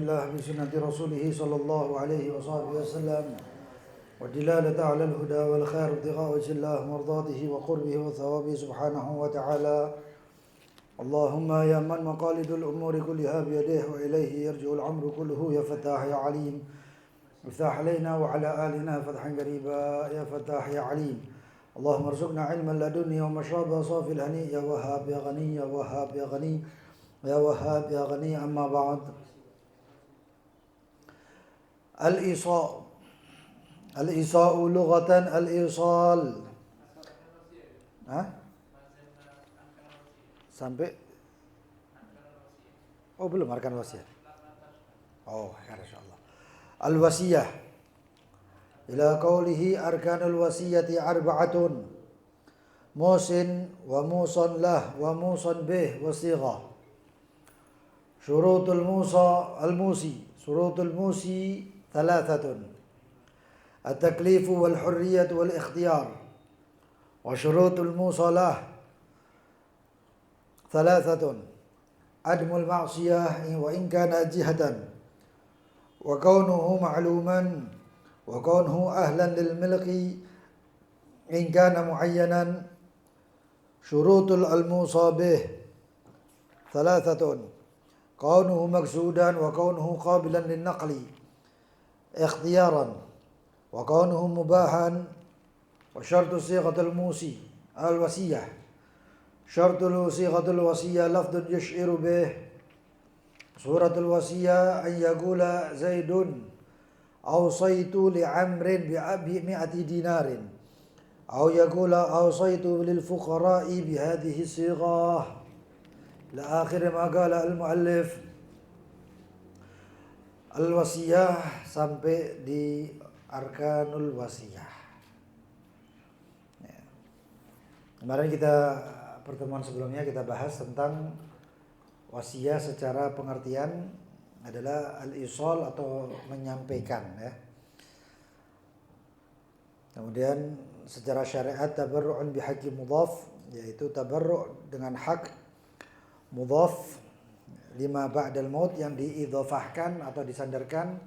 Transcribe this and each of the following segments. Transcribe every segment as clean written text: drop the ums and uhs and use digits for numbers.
بالله بسنة رسوله صلى الله عليه وصحبه وسلم والدلالة على الهدى والخير ابتغاء وجه الله مرضاته وقربه وثوابه سبحانه وتعالى. اللهم يا من مقاليد الأمور كلها بيديه وإليه يرجع الأمر كله يا فتاح يا عليم افتح علينا وعلى آلنا فتحا قريبا يا فتاح يا عليم. اللهم ارزقنا علما لدني ومشربا صافي الهني يا وهاب يا غني يا وهاب يا غني يا وهاب يا غني. أما بعد، الإيصاء لغة الإيصال. Sampai belum arkan wasiat. Ya insyaallah. Al-wasiyah ila qawlihi arkanul wasiyati arba'atun musin wa musan lah wa musan bih wa sighah. Syurutul musi thalathatun at-taklifu wal hurriyatu wal ikhtiyar wa syurutul musalah thalathatun admul ma'siyah wa in kana jihatan wa kaunuhu ma'luman wa kaunuhu ahlan lil milki in kana muayyanan. Syurutul al-musabih thalathatun kaunuhu maqsudan wa kaunuhu qabilan lin naqli ikhtiyaran wa kaunuhu mubahan. Wa syartu sighatul musi al-wasiyah syartul sighatul wasiyah lafdun yush'iru bih. Suratul wasiyah an yaqula Zaidun awsaitu li Amrin bi mi'ati dinarin aw yaqula awsaitu lil fuqara'i bi hadhihi sighah la akhir ma qala al muallif. Al wasiyah sampai di arkanul wasiyah. Kemarin pertemuan sebelumnya kita bahas tentang wasiyah secara pengertian adalah al-isal atau menyampaikan ya. Kemudian secara syariat tabarru'un bihaqqi mudhaf, yaitu tabarru' dengan hak mudhaf lima ba'dal maut yang diidhafahkan atau disandarkan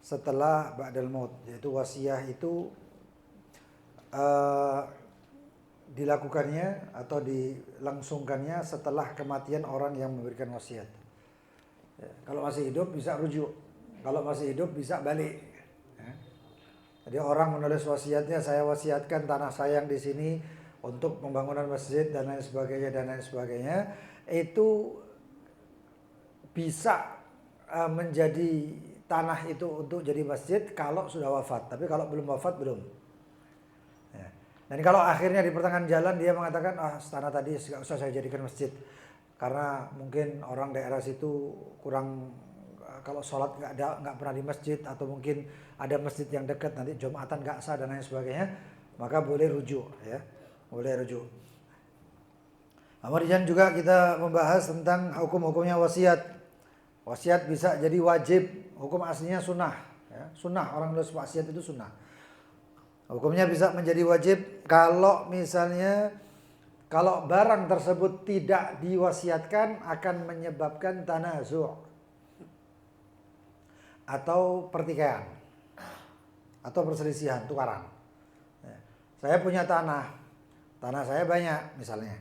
setelah ba'dal maut, yaitu wasiyah itu dilakukannya atau dilangsungkannya setelah kematian orang yang memberikan wasiat. Ya, kalau masih hidup bisa rujuk, kalau masih hidup bisa balik. Ya. Jadi orang menulis wasiatnya, saya wasiatkan tanah saya yang di sini untuk pembangunan masjid dan lain sebagainya, itu bisa menjadi tanah itu untuk jadi masjid kalau sudah wafat. Tapi kalau belum wafat belum. Dan kalau akhirnya di pertengahan jalan dia mengatakan, tanah tadi nggak usah saya jadikan masjid, karena mungkin orang daerah situ kurang, kalau sholat nggak pernah di masjid, atau mungkin ada masjid yang dekat nanti Jumatan nggak sah dan lain sebagainya, maka boleh rujuk ya, boleh rujuk. Kemudian juga kita membahas tentang hukum-hukumnya wasiat. Wasiat bisa jadi wajib, hukum aslinya sunnah ya. Sunnah, orang nulis wasiat itu sunnah. Hukumnya bisa menjadi wajib kalau misalnya kalau barang tersebut tidak diwasiatkan akan menyebabkan tanazu' atau pertikaian atau perselisihan, tukaran. Saya punya tanah saya banyak misalnya.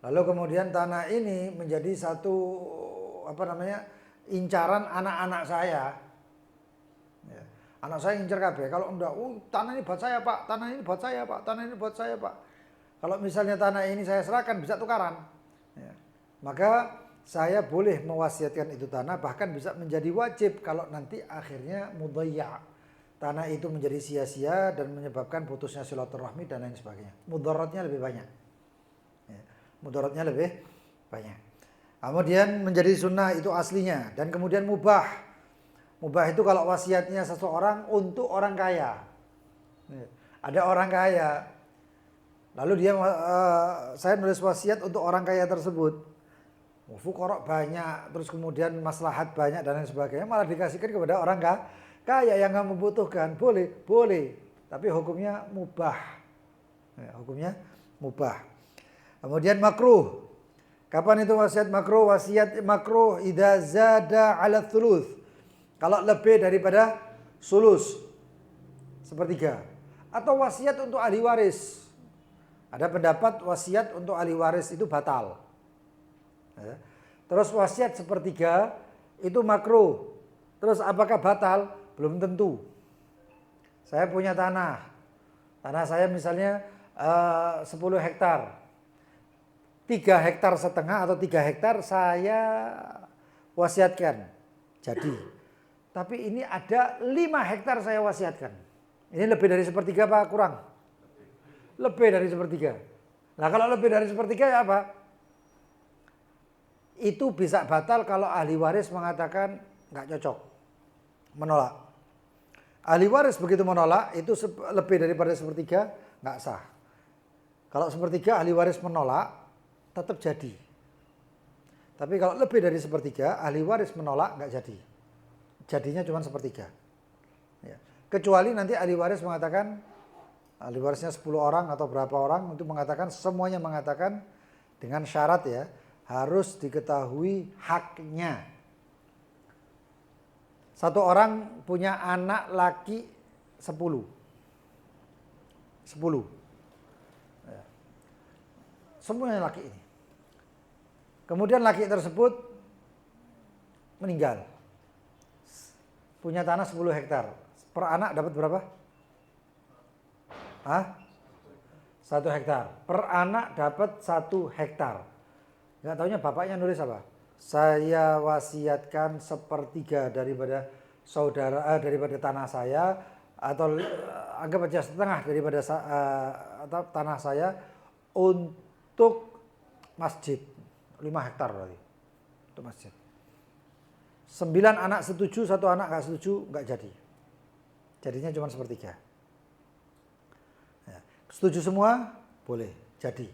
Lalu kemudian tanah ini menjadi satu incaran anak-anak saya. Anak saya incer kabeh, kalau enggak, tanah ini buat saya Pak, tanah ini buat saya Pak, tanah ini buat saya Pak. Kalau misalnya tanah ini saya serahkan bisa tukaran. Ya. Maka saya boleh mewasiatkan itu tanah, bahkan bisa menjadi wajib kalau nanti akhirnya mudayya'. Tanah itu menjadi sia-sia dan menyebabkan putusnya silaturahmi dan lain sebagainya. Mudaratnya lebih banyak. Ya. Mudaratnya lebih banyak. Kemudian menjadi sunnah itu aslinya, dan kemudian mubah. Mubah itu kalau wasiatnya seseorang untuk orang kaya. Ada orang kaya, lalu dia saya nulis wasiat untuk orang kaya tersebut. Fuqara banyak, terus kemudian maslahat banyak dan lain sebagainya, malah dikasihkan kepada orang kaya yang nggak membutuhkan. Boleh, tapi hukumnya mubah. Hukumnya mubah. Kemudian makruh. Kapan itu wasiat makruh? Wasiat makruh idza zada 'ala thuluth. Kalau lebih daripada sulus, sepertiga. Atau wasiat untuk ahli waris. Ada pendapat wasiat untuk ahli waris itu batal. Ya. Terus wasiat sepertiga itu makruh. Terus apakah batal? Belum tentu. Saya punya tanah. Tanah saya misalnya 10 hektar. 3,5 hektar atau 3 hektar saya wasiatkan. Jadi. Tapi ini ada 5 hektar saya wasiatkan. Ini lebih dari sepertiga apa kurang? Lebih dari sepertiga. Nah kalau lebih dari sepertiga ya apa? Itu bisa batal kalau ahli waris mengatakan nggak cocok. Menolak. Ahli waris begitu menolak itu lebih daripada sepertiga nggak sah. Kalau sepertiga ahli waris menolak tetap jadi. Tapi kalau lebih dari sepertiga ahli waris menolak nggak jadi. Jadinya cuma sepertiga. Ya. Kecuali nanti ahli waris mengatakan, ahli warisnya 10 orang atau berapa orang untuk mengatakan, semuanya mengatakan dengan syarat ya, harus diketahui haknya. Satu orang punya anak laki 10. 10. Ya. Semuanya laki ini. Kemudian laki tersebut meninggal. Punya tanah 10 hektar. Per anak dapat berapa? Hah? 1 hektar. Per anak dapat 1 hektar. Nggak taunya bapaknya nulis apa? Saya wasiatkan sepertiga daripada daripada tanah saya, atau anggap aja setengah daripada atau tanah saya untuk masjid. 5 hektar berarti untuk masjid. 9 anak setuju, 1 anak nggak setuju, nggak jadi. Jadinya cuma sepertiga. Ya. Setuju semua boleh jadi.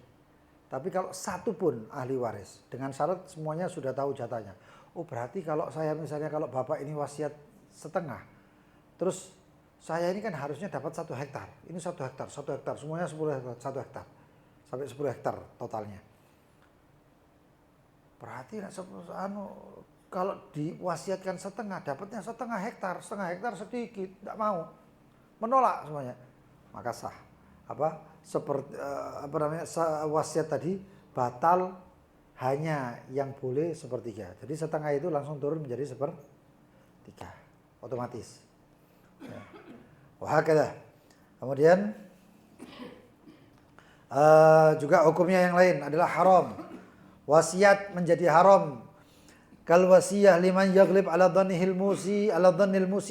Tapi kalau satu pun ahli waris dengan syarat semuanya sudah tahu jatahnya. Oh berarti kalau saya misalnya kalau bapak ini wasiat setengah, terus saya ini kan harusnya dapat 1 hektar. Ini 1 hektar, 1 hektar, semuanya 10 hektar, 1 hektar sampai 10 hektar totalnya. Berarti kalau diwasiatkan setengah, dapatnya setengah hektar sedikit, tidak mau, menolak semuanya, maka sah. Wasiat tadi batal, hanya yang boleh sepertiga. Jadi setengah itu langsung turun menjadi sepertiga, otomatis. Ya. Wahakala. Kemudian juga hukumnya yang lain adalah haram. Wasiat menjadi haram. Kal wasiyah liman yaghlib ala dhannil musi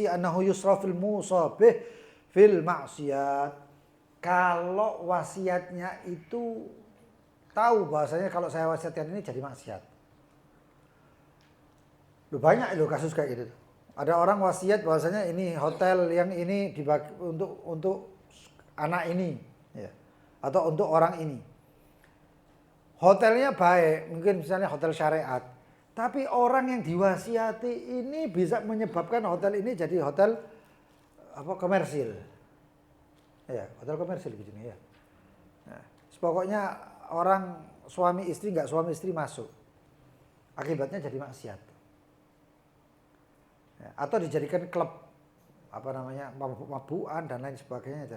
annahu yusrafil musabih fil maksiyat. Kalau wasiatnya itu tahu bahasanya kalau saya wasiatkan ini jadi maksiat. Banyak itu kasus kayak gitu. Ada orang wasiat bahasanya ini hotel yang ini dibagi untuk anak ini, ya, atau untuk orang ini. Hotelnya baik, mungkin misalnya hotel syariat. Tapi orang yang diwasiati ini bisa menyebabkan hotel ini jadi hotel komersil. Ya, hotel komersil begini ya. Nah, pokoknya orang suami istri masuk. Akibatnya jadi maksiat. Ya, atau dijadikan klub mabuk-mabukan dan lain sebagainya.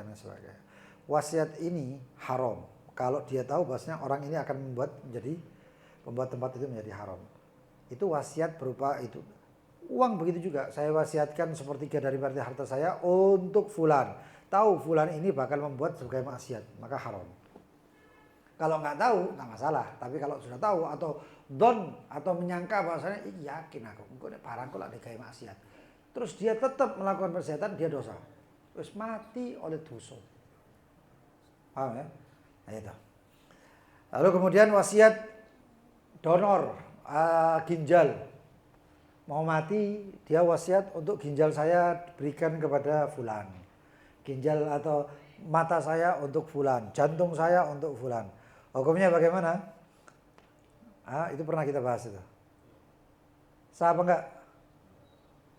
Wasiat ini haram. Kalau dia tahu bahwasanya orang ini akan membuat tempat itu menjadi haram. Itu wasiat berupa itu. Uang begitu juga. Saya wasiatkan sepertiga daripada harta saya untuk fulan. Tahu fulan ini bakal membuat sebagai maksiat, maka haram. Kalau nggak tahu, nggak masalah. Tapi kalau sudah tahu atau menyangka bahwasanya yakin aku, engko barangku lah digawe maksiat. Terus dia tetap melakukan perbuatan, dia dosa. Terus mati oleh dosa. Paham ya? Nah, itu. Lalu kemudian wasiat donor ginjal. Mau mati, dia wasiat untuk ginjal saya berikan kepada fulan. Ginjal atau mata saya untuk fulan, jantung saya untuk fulan. Hukumnya bagaimana? Itu pernah kita bahas itu. Sah apa enggak?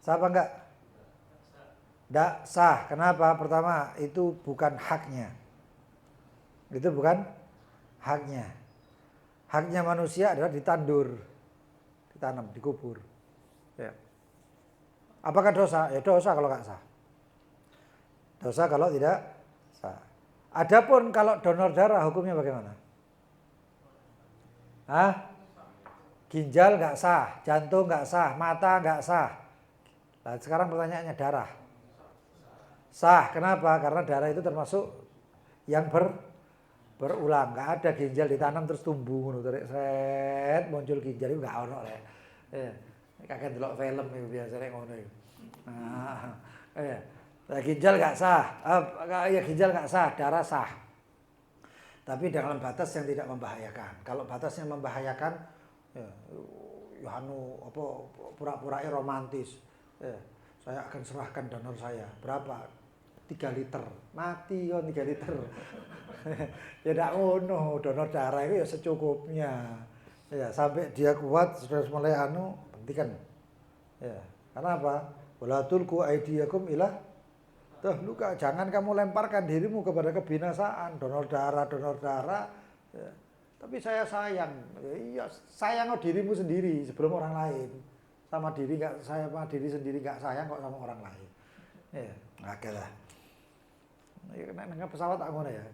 Sah apa enggak? Tidak sah. Kenapa? Pertama, itu bukan haknya. Itu bukan haknya. Haknya manusia adalah ditandur, ditanam, dikubur. Ya. Apakah dosa? Ya dosa kalau nggak sah. Dosa kalau tidak sah. Adapun kalau donor darah hukumnya bagaimana? Hah? Ginjal nggak sah, jantung nggak sah, mata nggak sah. Nah, sekarang pertanyaannya darah. Sah, kenapa? Karena darah itu termasuk yang berulang. Nggak ada ginjal ditanam terus tumbuh, set muncul ginjal itu nggak ono lah. Ya. Kakek delok film itu biasanya ngono itu. Nah, ya. Ginjal nggak sah, ya ginjal nggak sah, darah sah. Tapi dalam batas yang tidak membahayakan. Kalau batasnya membahayakan, ya apa pura-pura romantis. Ya, saya akan serahkan donor saya. Berapa? 3 liter. Mati kan 3 liter. Ya tidak ngono, donor darah itu ya secukupnya. Ya, sampai dia kuat sudah mulai hentikan. Ya, karena apa? Wala tulqu aydiyakum ila tahluka. Jangan kamu lemparkan dirimu kepada kebinasaan. Donor darah. Ya. Tapi saya sayang, iya sayang dirimu sendiri sebelum orang lain. Sama diri nggak, saya sama diri sendiri nggak sayang kok sama orang lain. Ya, oke lah. Ya, naik pesawat tak ngono ya.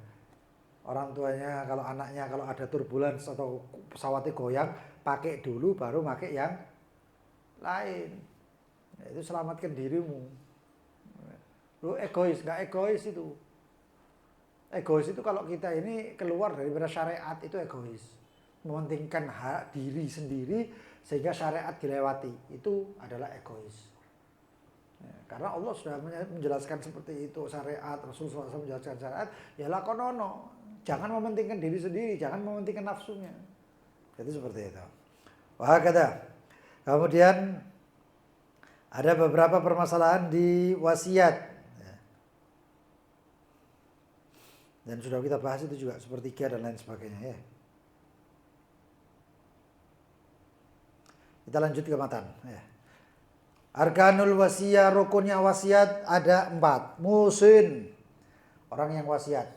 Orang tuanya kalau anaknya kalau ada turbulens atau pesawatnya goyang, pakai dulu baru pakai yang lain. Ya, itu selamatkan dirimu. Lu egois, nggak egois itu. Egois itu kalau kita ini keluar daripada syariat itu egois. Mementingkan hak diri sendiri sehingga syariat dilewati. Itu adalah egois. Ya, karena Allah sudah menjelaskan seperti itu syariat, Rasulullah SAW menjelaskan syariat, ya lakonono. Jangan mementingkan diri sendiri, jangan mementingkan nafsunya. Jadi seperti itu. Wah kata. Kemudian ada beberapa permasalahan di wasiat. Dan sudah kita bahas itu juga sepertiga dan lain sebagainya ya. Kita lanjut ke matan ya. Arkanul wasiyah, rukunnya wasiat ada 4. Musin, orang yang wasiat.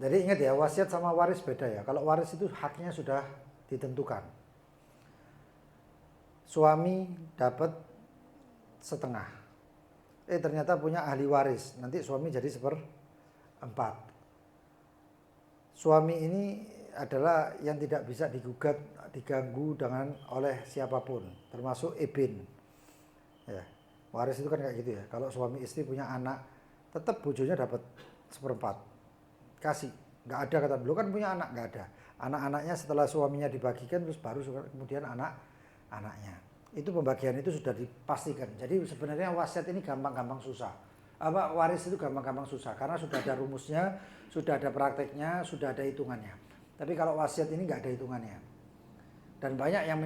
Jadi ingat ya, wasiat sama waris beda ya. Kalau waris itu haknya sudah ditentukan. Suami dapat setengah. Ternyata punya ahli waris. Nanti suami jadi 1/4. Suami ini adalah yang tidak bisa digugat, diganggu oleh siapapun, termasuk ibin. Ya, waris itu kan kayak gitu ya. Kalau suami istri punya anak, tetap bojonya dapat 1/4. Kasih. Nggak ada kata dulu kan punya anak, nggak ada. Anak-anaknya setelah suaminya dibagikan terus baru kemudian anak-anaknya. Itu pembagian itu sudah dipastikan. Jadi sebenarnya wasiat ini gampang-gampang susah. Waris itu gampang-gampang susah karena sudah ada rumusnya, sudah ada prakteknya, sudah ada hitungannya. Tapi kalau wasiat ini nggak ada hitungannya. Dan banyak yang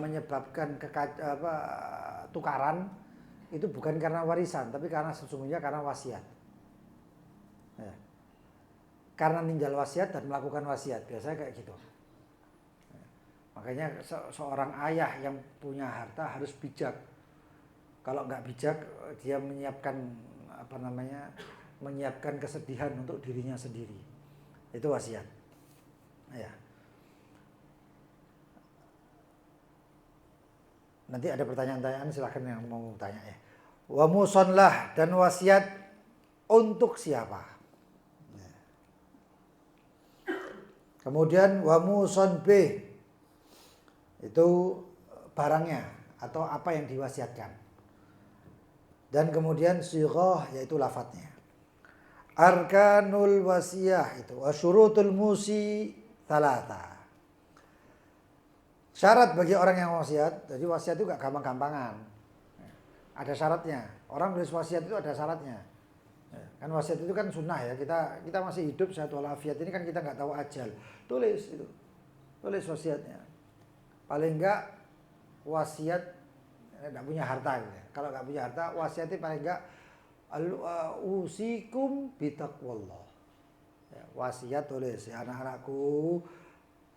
menyebabkan tukaran itu bukan karena warisan, tapi karena sesungguhnya karena wasiat. Ya. Karena ninjal wasiat dan melakukan wasiat, biasanya kayak gitu. Makanya seorang ayah yang punya harta harus bijak. Kalau nggak bijak, dia menyiapkan kesedihan untuk dirinya sendiri. Itu wasiat. Ya. Nanti ada pertanyaan-pertanyaan, silahkan yang mau tanya ya. Wa musonlah, dan wasiat untuk siapa? Ya. Kemudian wa muson b, itu barangnya atau apa yang diwasiatkan. Dan kemudian sighah, yaitu lafadznya. Arkanul wasiyah itu wasyurutul musi thalatha. Syarat bagi orang yang wasiat. Jadi wasiat itu gak gampang-gampangan. Ada syaratnya. Orang nulis wasiat itu ada syaratnya. Kan wasiat itu kan sunnah ya. Kita masih hidup sehat walafiat, ini kan kita nggak tahu ajal. Tulis itu. Tulis wasiatnya. Paling enggak wasiat enggak punya harta gitu ya. Kalau enggak punya harta, wasiatnya paling enggak usikum bitaqwallah. Ya, wasiat tulis ya, anak-anakku,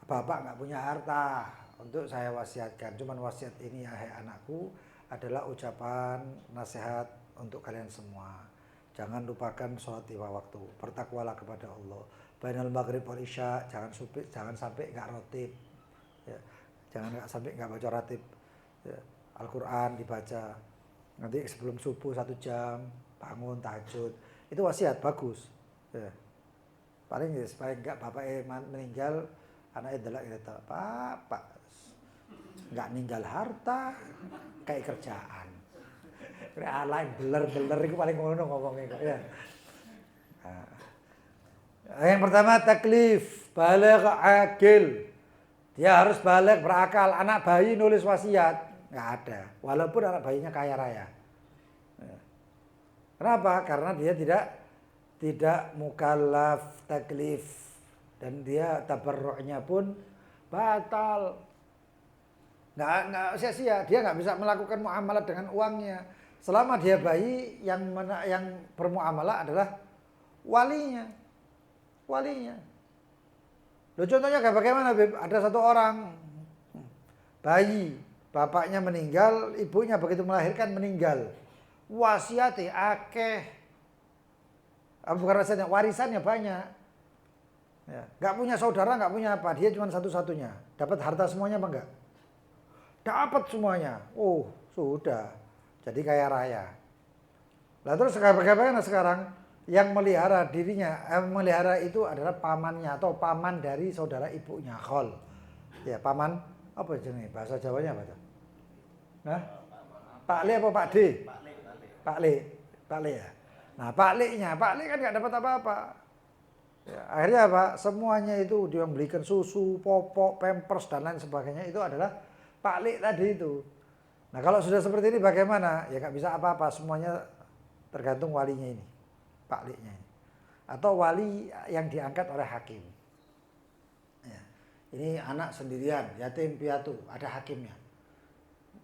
bapak enggak punya harta untuk saya wasiatkan. Cuman wasiat ini ya hai anakku adalah ucapan nasihat untuk kalian semua. Jangan lupakan sholat 5 waktu. Bertakwalah kepada Allah. bainal maghrib wal isya, jangan sampai nggak rotib, ya. Jangan sampai nggak baca ratib, ya. Al-Quran dibaca, nanti sebelum subuh 1 jam, bangun tahajud, itu wasiat bagus, ya. Paling ya supaya nggak bapaknya meninggal, anaknya delak gitu, Pak, nggak ninggal harta, kayak kerjaan. Lain beler itu paling ngono ngomongnya kok ya. Nah, yang pertama taklif, baligh akil. Dia harus balik berakal. Anak bayi nulis wasiat nggak ada, walaupun anak bayinya kaya raya. Kenapa? Karena dia tidak mukallaf taklif dan dia tabarruknya pun batal. Nggak sia-sia, dia nggak bisa melakukan muamalah dengan uangnya. Selama dia bayi, yang bermuamalah adalah walinya. Loh, contohnya kayak bagaimana, Beb? Ada satu orang bayi, bapaknya meninggal, ibunya begitu melahirkan meninggal. Wasiatnya akeh. Bukan warisannya banyak. Ya, nggak punya saudara, nggak punya apa, dia cuma satu-satunya. Dapat harta semuanya apa enggak? Dapat semuanya. Oh, sudah. Jadi kaya raya. Lah terus bagaimana sekarang? Yang melihara dirinya, melihara itu adalah pamannya atau paman dari saudara ibunya, khol. Ya, paman apa jenis bahasa Jawanya apa tuh? Nah, Pak Le apa Pak D? Pak Le ya. Nah, Pak Le kan nggak dapat apa-apa. Ya, akhirnya apa? Semuanya itu dia membelikan susu, popok, pampers dan lain sebagainya itu adalah Pak Le tadi itu. Nah, kalau sudah seperti ini bagaimana? Ya nggak bisa apa-apa, semuanya tergantung walinya ini, Pak Le-nya ini. Atau wali yang diangkat oleh hakim. Ya. Ini anak sendirian, yatim piatu, ada hakimnya.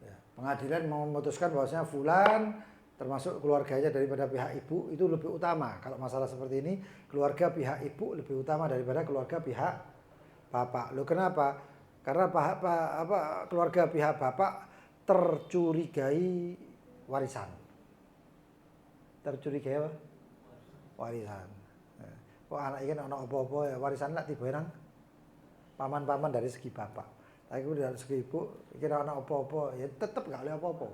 Ya. Pengadilan mau memutuskan bahwasanya fulan termasuk keluarganya daripada pihak ibu itu lebih utama. Kalau masalah seperti ini, keluarga pihak ibu lebih utama daripada keluarga pihak bapak. Loh kenapa? Karena keluarga pihak bapak tercurigai warisan. Tercurigai apa? Warisan. Kok anak ini anak apa-apa ya warisan lah tiba nang paman-paman dari segi bapak. Tapi dari segi ibu kira anak apa-apa ya tetap gak oleh apa-apa.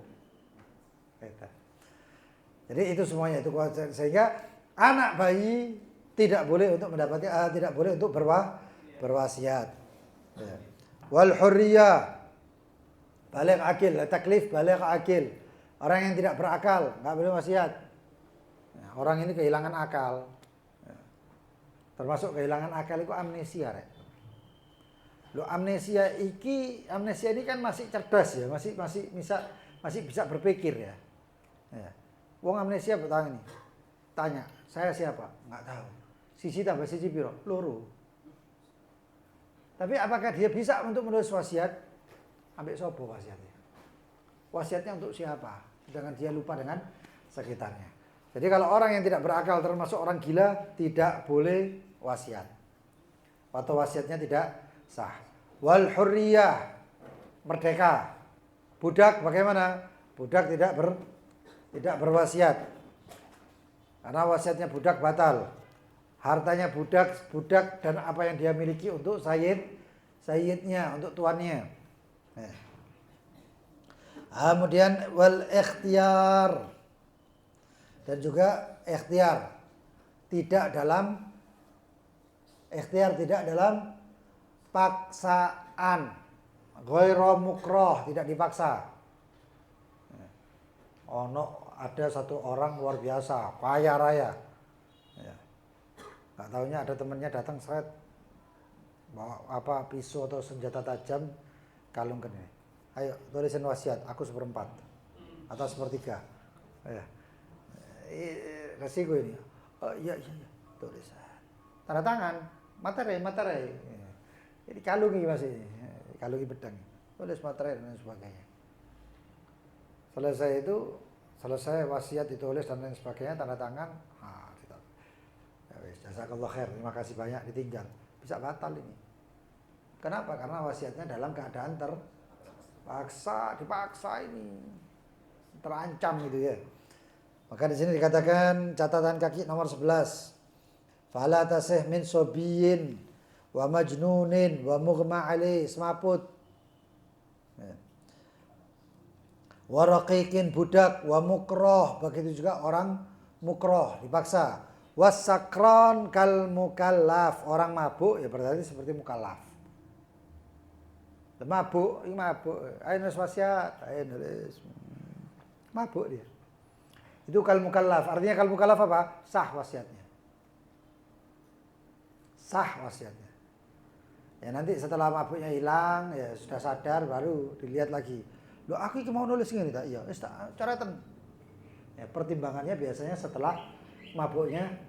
Jadi itu semuanya itu sehingga anak bayi tidak boleh untuk mendapatkan tidak boleh untuk berwasiat. Ya. Wal hurriyah baligh akil, taklif baligh akil. Orang yang tidak berakal nggak boleh wasiat. Nah, orang ini kehilangan akal. Ya. Termasuk kehilangan akal itu amnesia, rek. Loh, amnesia ini kan masih cerdas ya, masih bisa berpikir ya. Ya. Wong amnesia bertanya nih. Tanya, saya siapa? Nggak tahu. Sisi tambah sisi piro? Loro. Tapi apakah dia bisa untuk menulis wasiat? Ambil sopo wasiatnya. Wasiatnya untuk siapa? Jangan dia lupa dengan sekitarnya. Jadi kalau orang yang tidak berakal termasuk orang gila tidak boleh wasiat. Atau wasiatnya tidak sah. Wal hurriyah, merdeka. Budak bagaimana? Budak tidak berwasiat. Karena wasiatnya budak batal. Hartanya budak dan apa yang dia miliki untuk sayyidnya, untuk tuannya. Nah. Kemudian wal ikhtiyar. Dan juga ikhtiar tidak dalam paksaan. Ghairu mukroh, tidak dipaksa. Ada satu orang luar biasa, kaya raya. Ya. Gak taunya ada temennya datang seret bawa pisau atau senjata tajam, kalungkan ini. Ayo tulisin wasiat, aku 1/4 atau 1/3. Ya. Resiko ini. Oh iya tulisan. Tanda tangan, materai. Ya. Ini kalungi masih, kalungi pedang. Tulis materai dan sebagainya. Selesai wasiat ditulis dan lain sebagainya, tanda tangan, jazakallah khair, terima kasih banyak, ditinggal. Bisa batal ini. Kenapa? Karena wasiatnya dalam keadaan dipaksa ini. Terancam gitu ya. Maka di sini dikatakan catatan kaki nomor 11. Fala tasih min sobiyin wa majnunin wa mughma alaih, semaput. Wa raqiqin, budak, wa mukroh, begitu juga orang mukroh, dipaksa. Wasakron kal mukallaf, orang mabuk ya berarti seperti mukallaf. Mabuk, ini mabuk. Ayo nulis wasiat, ayo nulis. Mabuk dia. Itu kal mukallaf. Artinya kal mukallaf apa? Sah wasiatnya. Sah wasiatnya. Ya nanti setelah mabuknya hilang, ya sudah sadar baru dilihat lagi. Loh aku ini mau nulis gini tak? Iya, coretan. Ya, pertimbangannya biasanya setelah mabuknya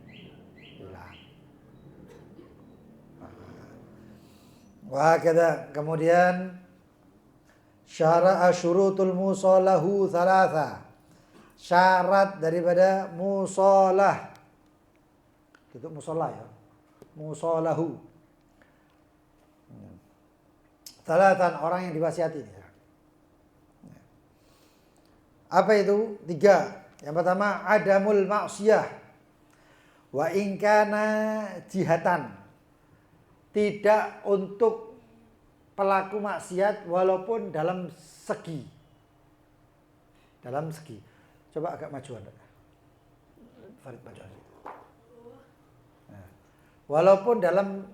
hilang. Wah, kita kemudian syara'a syurutul musalahu thalatha. Syarat daripada musalah. Itu musalah ya. Musalahu. Thalatan, orang yang diwasiati. Apa itu? 3. Yang pertama, adamul maksiyah. Wa in kana jihatan. Tidak untuk pelaku maksiat walaupun dalam segi. Dalam segi. Coba agak majuan. Farid majuan. Nah, walaupun dalam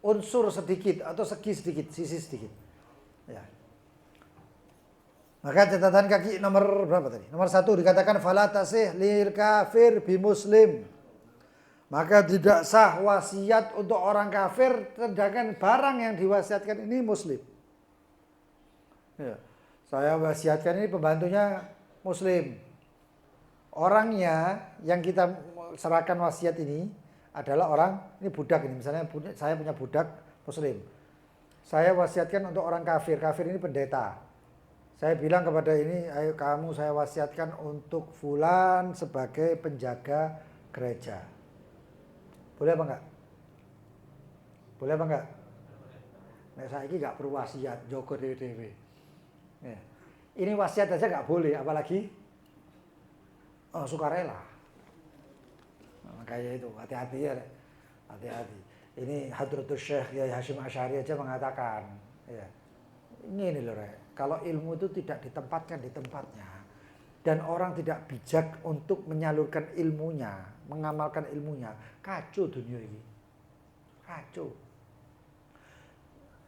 unsur sedikit atau segi sedikit, sisi sedikit. Ya. Maka catatan kaki nomor berapa tadi? Nomor 1 dikatakan fala tasih lil kafir bi muslim. Maka tidak sah wasiat untuk orang kafir sedangkan barang yang diwasiatkan ini muslim. Ya. Saya wasiatkan ini pembantunya muslim. Orangnya yang kita serahkan wasiat ini adalah orang, ini budak ini. Misalnya saya punya budak muslim. Saya wasiatkan untuk orang kafir. Kafir ini pendeta. Saya bilang kepada ini, ayo kamu saya wasiatkan untuk fulan sebagai penjaga gereja. Boleh apa enggak? Boleh apa enggak? Nah, saya ini enggak perlu wasiat, Joko dewe-dewe. Ya. Ini wasiat aja enggak boleh, apalagi sukarela. Nah, makanya itu, hati-hati ya. Hati-hati. Ini Hadratus Syekh Yai Hashim Asy'ari aja mengatakan, ya. Ini loh, kalau ilmu itu tidak ditempatkan di tempatnya dan orang tidak bijak untuk menyalurkan ilmunya, mengamalkan ilmunya, kacau dunia ini. Kacau.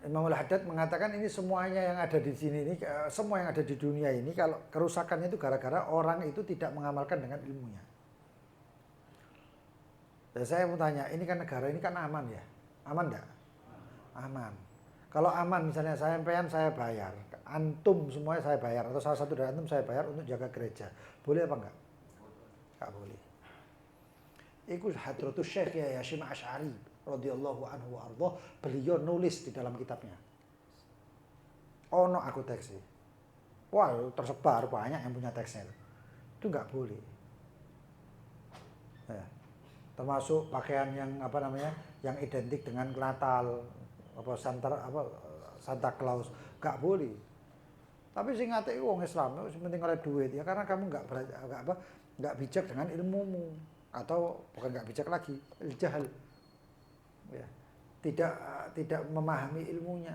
Imam Al-Haddad mengatakan ini semuanya yang ada di sini ini, semua yang ada di dunia ini kalau kerusakannya itu gara-gara orang itu tidak mengamalkan dengan ilmunya. Dan saya mau tanya, ini kan negara ini kan aman ya? Aman enggak? Aman. Kalau aman misalnya saya bayar, antum semuanya saya bayar atau salah satu dari antum saya bayar untuk jaga gereja. Boleh apa enggak? Enggak boleh. Iku Hadratus Syekh Yai Hashim Asy'ari radhiyallahu anhu wa ardhah, beliau nulis di dalam kitabnya. Ono aku teksnya. Wah, tersebar banyak yang punya teksnya. Itu enggak boleh. Ya. Termasuk pakaian yang apa namanya? Yang identik dengan Natal, Santa Claus, enggak boleh. Tapi sing ngate wong Islam sing penting oleh duit ya karena kamu enggak bijak dengan ilmumu atau bukan enggak bijak lagi, jahil. Ya. Tidak memahami ilmunya.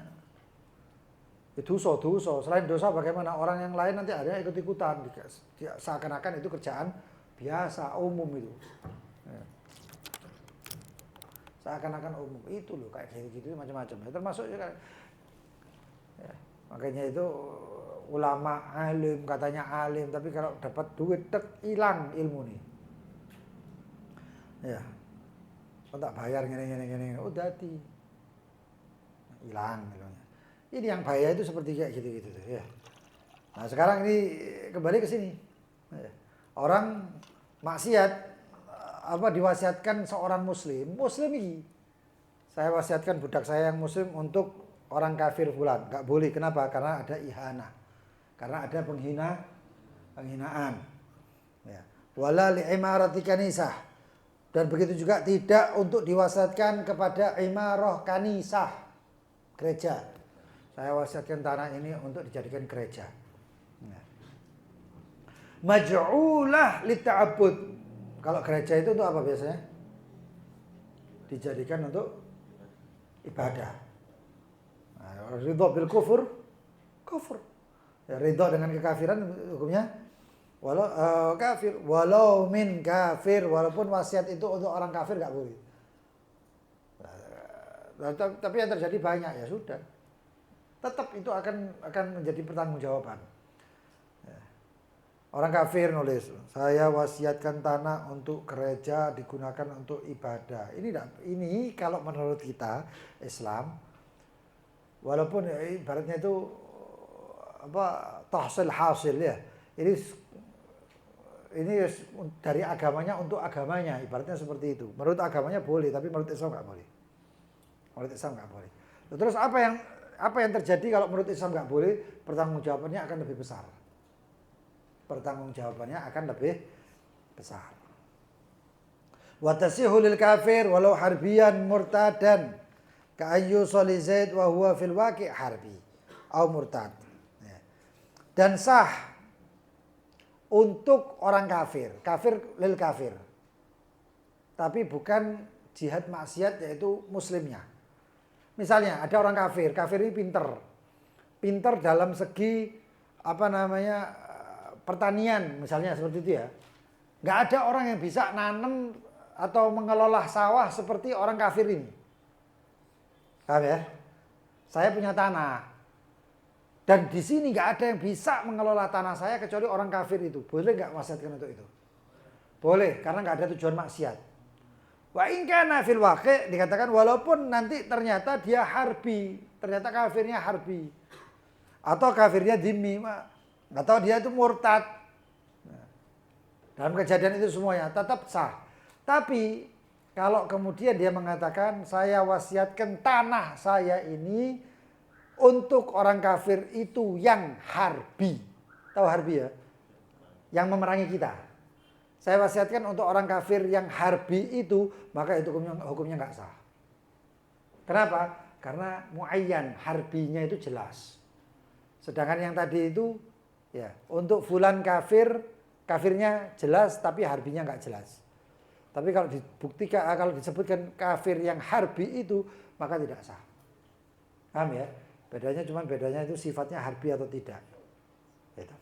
Itu dosa. Selain dosa bagaimana orang yang lain nanti ada ikut-ikutan seakan-akan itu kerjaan biasa umum itu. Ya. Seakan-akan umum itu loh kayak gitu macam-macam. Ya, termasuk juga ya, makanya itu ulama alim katanya alim tapi kalau dapat duit hilang ilmu nih. Ya. Kok tak bayar gini. Udah hati. Hilang ilmunya. Ini yang bahaya itu seperti kayak gitu tuh ya. Nah, sekarang ini kembali ke sini. Ya. Orang maksiat diwasiatkan seorang muslim ini. Saya wasiatkan budak saya yang muslim untuk orang kafir fulan. Enggak boleh. Kenapa? Karena ada ihanah. Karena ada penghinaan. Ya. Wala li imarati kanisah. Dan begitu juga tidak untuk diwasiatkan kepada imarah kanisah. Gereja. Saya wasiatkan tanah ini untuk dijadikan gereja. Ya. Maj'ulah li ta'abbud. Kalau gereja itu untuk apa biasanya? dijadikan untuk ibadah. Nah, ridho bil kufur, kufur. Ya, ridho dengan kekafiran hukumnya kafir. Walau min kafir, walaupun wasiat itu untuk orang kafir nggak boleh. Nah, tapi yang terjadi banyak, ya sudah. Tetap itu akan menjadi pertanggungjawaban. Orang kafir nulis, saya wasiatkan tanah untuk gereja digunakan untuk ibadah. Ini kalau menurut kita Islam, walaupun ibaratnya itu tahsil hasil ya. Ini dari agamanya untuk agamanya, ibaratnya seperti itu. Menurut agamanya boleh, tapi menurut Islam nggak boleh. Menurut Islam nggak boleh. Terus apa yang terjadi kalau menurut Islam nggak boleh? Pertanggungjawabannya akan lebih besar. Pertanggungjawabannya akan lebih besar. Wa tasihu lil kafir walau harbiyan murtadan ka ayyu soli zaid wa huwa fil waqi' harbi au murtad. Dan sah untuk orang kafir, kafir lil kafir. Tapi bukan jihad maksiat, yaitu muslimnya. Misalnya ada orang kafir, kafir ini pinter dalam segi pertanian misalnya seperti itu ya. Nggak ada orang yang bisa nanam atau mengelola sawah seperti orang kafir ini. Paham ya? Saya punya tanah. Dan di sini nggak ada yang bisa mengelola tanah saya kecuali orang kafir itu. Boleh nggak wasiatkan untuk itu? Boleh, karena nggak ada tujuan maksiat. Wa in kana fil waqi' dikatakan walaupun nanti ternyata dia harbi, ternyata kafirnya harbi. Atau kafirnya dhimmi, atau dia itu murtad. Dalam kejadian itu semuanya tetap sah. Tapi kalau kemudian dia mengatakan saya wasiatkan tanah saya ini untuk orang kafir itu yang harbi. Tahu harbi ya? Yang memerangi kita. Saya wasiatkan untuk orang kafir yang harbi itu, maka itu hukumnya nggak sah. Kenapa? Karena muayyan, harbinya itu jelas. Sedangkan yang tadi itu ya, untuk fulan kafir, kafirnya jelas tapi harbinya nggak jelas. Tapi kalau dibuktikan, kalau disebutkan kafir yang harbi itu, maka tidak sah. Paham ya? Bedanya itu sifatnya harbi atau tidak. Gitu.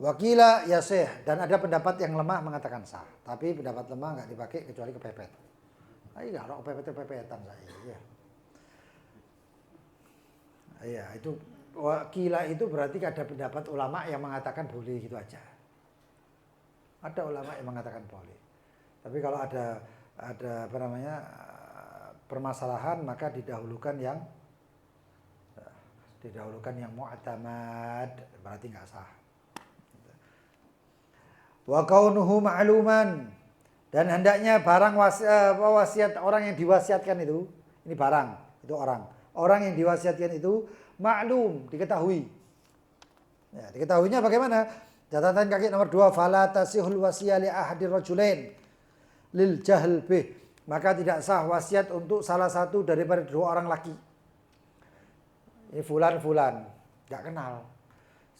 Wakila yasih, dan ada pendapat yang lemah mengatakan sah. Tapi pendapat lemah nggak dipakai kecuali kepepet. Iya, kalau kepepet-kepepetan saya. Iya. Iya, itu wakila itu berarti ada pendapat ulama yang mengatakan boleh gitu aja. Ada ulama yang mengatakan boleh. Tapi kalau ada permasalahan, maka didahulukan yang mu'tamad, berarti nggak sah. Wa kaunuhu ma'luman, dan hendaknya barang wasiat orang yang diwasiatkan itu, ini barang, itu orang yang diwasiatkan itu maklum, diketahui. Ya, diketahuinya bagaimana? Catatan kaki nomor 2, fala tasihul wasiyah li ahadir rajulain lil jahl bih, maka tidak sah wasiat untuk salah satu daripada dua orang laki. Ini fulan, nggak kenal.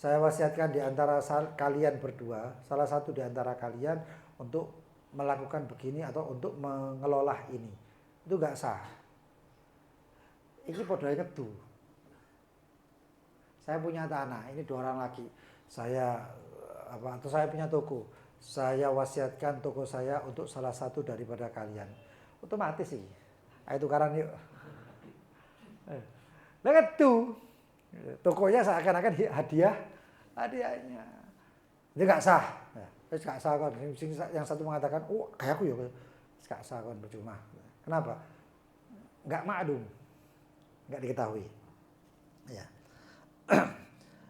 Saya wasiatkan di antara kalian berdua, salah satu di antara kalian untuk melakukan begini atau untuk mengelola ini. Itu nggak sah. Ini podai kedu. Saya punya tanah, ini dua orang laki. Saya punya toko. Saya wasiatkan toko saya untuk salah satu daripada kalian. Otomatis sih. Ayo tukaran yuk. Lah kedu. Tokonya seakan-akan hadiahnya. Itu nggak sah. Terus nggak sah kan. Yang satu mengatakan, oh kayak aku ya. Nggak sah kan, percuma. Kenapa? Nggak maklum. Nggak diketahui. Ya.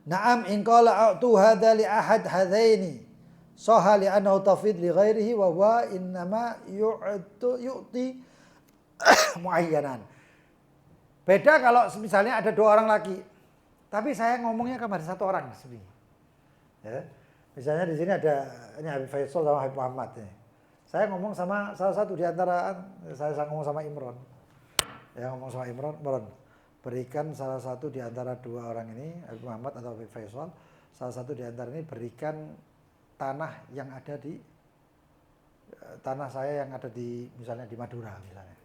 Naam in qala a'tu hadza li ahad hadaini sahha li annahu tafid li ghairihi wa huwa innama yu'ti muayyanan. Beda kalau misalnya ada dua orang laki. Tapi saya ngomongnya kepada satu orang sebenarnya. Ya. Misalnya di sini ada ini Habib Faisal sama Habib Muhammad ini. Saya ngomong sama salah satu di antara, saya ngomong sama Imron. Ya, ngomong sama Imron, berikan salah satu di antara dua orang ini, Habib Muhammad atau Habib Faisal, salah satu di antara ini berikan tanah yang ada di tanah saya yang ada di misalnya di Madura misalnya.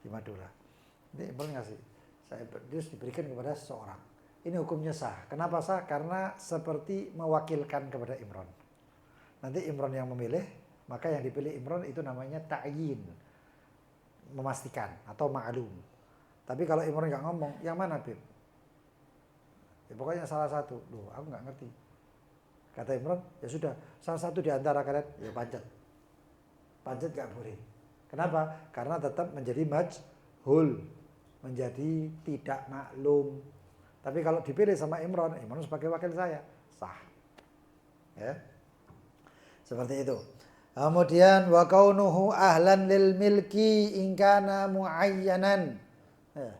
Di Madura. Ini Imron ngasih. Saya terus diberikan kepada seseorang. Ini hukumnya sah. Kenapa sah? Karena seperti mewakilkan kepada Imron. Nanti Imron yang memilih, maka yang dipilih Imron itu namanya ta'yin. Memastikan atau ma'lum. Tapi kalau Imron nggak ngomong, yang mana Bib? Ya, pokoknya salah satu. Loh, aku nggak ngerti. Kata Imron, ya sudah, salah satu di antara kalian, ya panjat. Panjat nggak boleh. Kenapa? Karena tetap menjadi majhul. Menjadi tidak maklum. Tapi kalau dipilih sama Imron, Imron sebagai wakil saya, sah. Ya. Seperti itu. Kemudian wa kaunuhu ahlan lil milki in kana muayyanan. Ya.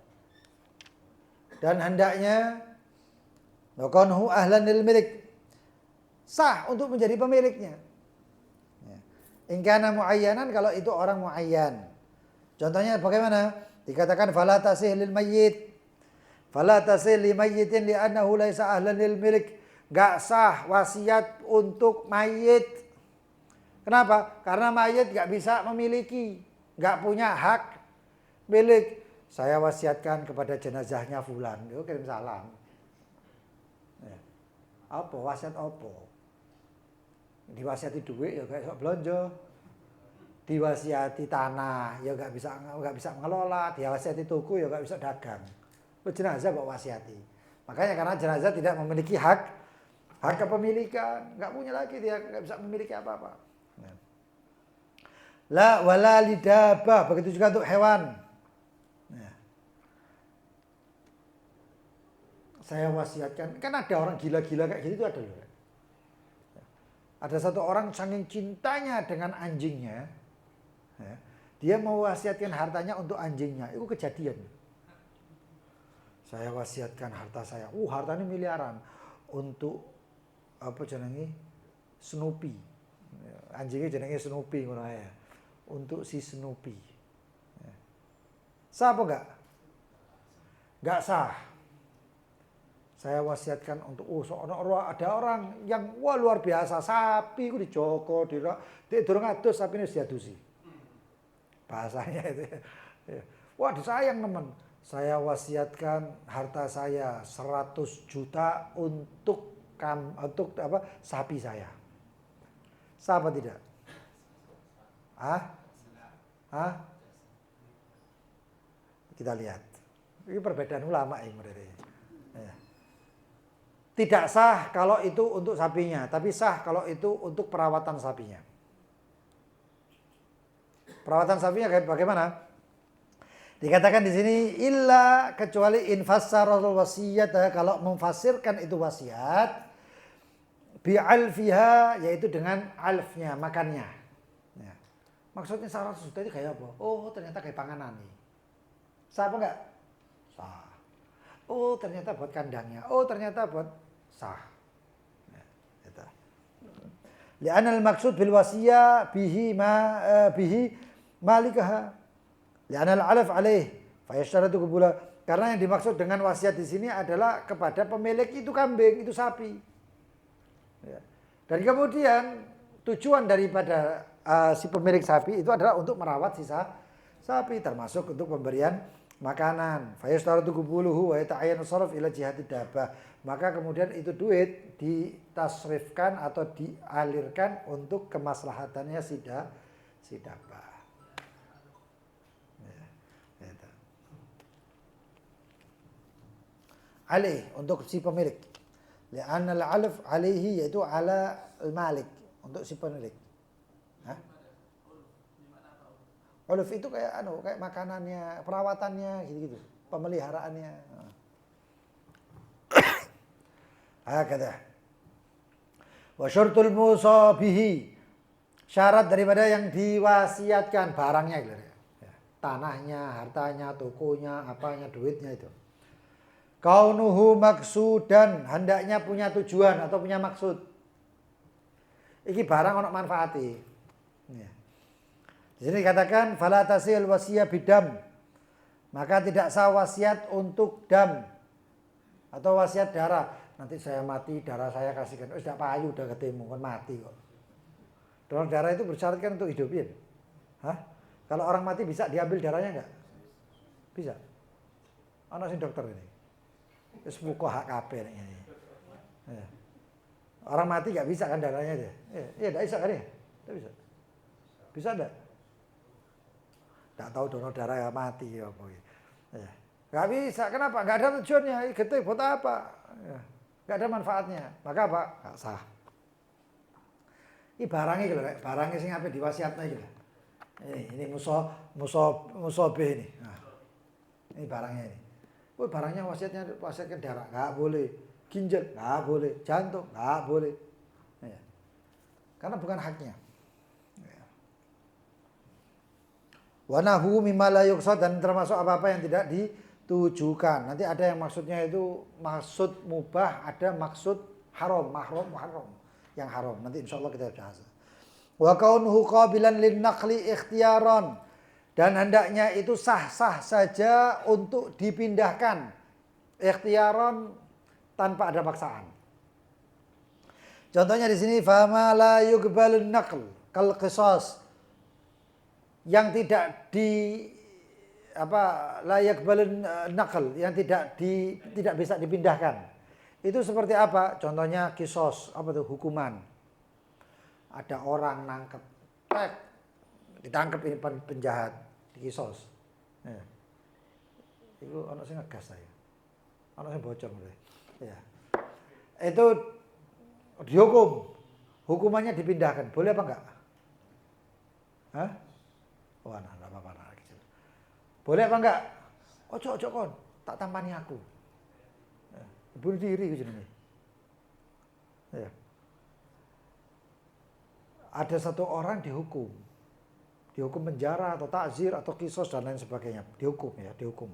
Dan hendaknya wa kaunuhu ahlan lil milik. Sah untuk menjadi pemiliknya. Ya. In kana muayyanan kalau itu orang muayyan. Contohnya bagaimana? Dikatakan fala tasih lil mayyit. Fala tasih li mayyitin li'annahu laisa ahlan lil milik. Enggak sah wasiat untuk mayit. Kenapa? Karena mayit enggak bisa memiliki, enggak punya hak milik. Saya wasiatkan kepada jenazahnya fulan. Yo kirim salam. Ya. Apa wasiat apa? Diwasiati duit ya kayak sok blonjo. Diwasiati tanah ya nggak bisa mengelola, diwasiati toko ya nggak bisa dagang. Lo jenazah bawa wasiati. Makanya karena jenazah tidak memiliki hak kepemilikan, nggak punya lagi, dia nggak bisa memiliki apa-apa. La wala lidabah, begitu juga untuk hewan. Saya wasiatkan, kan ada orang gila-gila kayak gitu ada loh. Ada satu orang saking cintanya dengan anjingnya. Ya, dia mewasiatkan hartanya untuk anjingnya. Itu kejadian. Saya wasiatkan harta saya. Hartanya miliaran untuk apa jenenge Snoopy. Anjingnya jenenge Snoopy ngono ya. Untuk si Snoopy. Ya. Sah apa enggak? Enggak sah. Saya wasiatkan untuk ada orang yang luar biasa, sapi ku dijoko, durung adus sapine wis diadusi. Bahasanya itu. Wah, disayang teman. Saya wasiatkan harta saya 100 juta untuk sapi saya. Sah apa tidak? Kita lihat. Ini perbedaan ulama ini. Ya. Tidak sah kalau itu untuk sapinya, tapi sah kalau itu untuk perawatan sapinya. Perawatan sapinya bagaimana? Dikatakan di sini illa kecuali infassarul wasiyat, kalau memfasirkan itu wasiat bi'alfiha, yaitu dengan alfnya, makannya. Ya. Maksudnya 100 juta itu kayak apa? Ternyata kayak panganan nih. Sah apa enggak? Sah. Ternyata buat kandangnya. Ternyata buat sah. Ya, li'anal maksud bil wasiyah bihi malikaha li'anal alaf alaih fayashtaratu qabula, karena yang dimaksud dengan wasiat di sini adalah kepada pemilik itu kambing, itu sapi. Ya. Dan kemudian tujuan daripada si pemilik sapi itu adalah untuk merawat sisa sapi, termasuk untuk pemberian makanan. Fayashtaratu qabuluhu wa yata'ayyanu sharaf ila jihati dabah. Maka kemudian itu duit ditasrifkan atau dialirkan untuk kemaslahatannya si dabah. Alih untuk si pemilik. Li'anna al-alaf alaihi, yaitu ala al-malik, untuk si pemilik. Uluf itu kayak makanannya, perawatannya gitu-gitu, pemeliharaannya. Hakada. Wa syartul musabihi, syarat daripada yang diwasiatkan barangnya gitu. Tanahnya, hartanya, tokonya, apanya, duitnya itu. Kaunuhu maksudan, hendaknya punya tujuan atau punya maksud. Iki barang ono manfaati. Ya. Di sini dikatakan fala tasil wasiyah bidam. Maka tidak sah wasiat untuk dam atau wasiat darah. Nanti saya mati, darah saya kasihkan. Sudah payu, udah ketemu kan mati kok. Donor darah itu bersyarat kan untuk hidup ya. Hah? Kalau orang mati bisa diambil darahnya enggak? Bisa. Ana sing dokter ini. Wis fuqaha kabeh nek ngene. Ya. Orang mati enggak bisa kan darahnya dia. Iya, enggak bisa kan ya? Enggak bisa. Bisa enggak? Enggak tahu donor darah ya mati apa gitu. Ya. Enggak bisa. Kenapa? Enggak ada tujuannya. Getih buat apa? Ya. Enggak ada manfaatnya. Maka apa? Enggak sah. Ini barangnya gitu, barangnya sing ape diwasiatna iki lho. Ini musobeh ini. Nah, ini barangnya ini. Oh, barangnya wasiatkan darah, nggak boleh. Ginjal, nggak boleh. Jantung, nggak boleh. Ya. Karena bukan haknya. Ya. Wanahu mimma la yuqsad, dan termasuk apa-apa yang tidak ditujukan. Nanti ada yang maksudnya itu maksud mubah, ada maksud haram, mahrum, haram. Yang haram. Nanti insya Allah kita bahas. Wa kaunuhu qabilan lin naqli ikhtiyaran, dan hendaknya itu sah-sah saja untuk dipindahkan ikhtiyaran tanpa ada paksaan. Contohnya di sini fama la yuqbalun naql kal qisas, yang tidak la yuqbalun naql, yang tidak bisa dipindahkan. Itu seperti apa? Contohnya kisos, apa tuh, hukuman. Ada orang nangkep, ditangkep ini penjahat, dikisos. Ya. Itu anak saya ngegas saya. Anak saya bocor mulai. Ya. Itu dihukum. Hukumannya dipindahkan. Boleh apa enggak? Hah? Wah, enggak apa-apa. Boleh apa enggak? Ojo kon, tak tampani aku. Bunuh diri gitu nih. Ya. Ada satu orang dihukum penjara atau takzir atau kisos dan lain sebagainya, dihukum.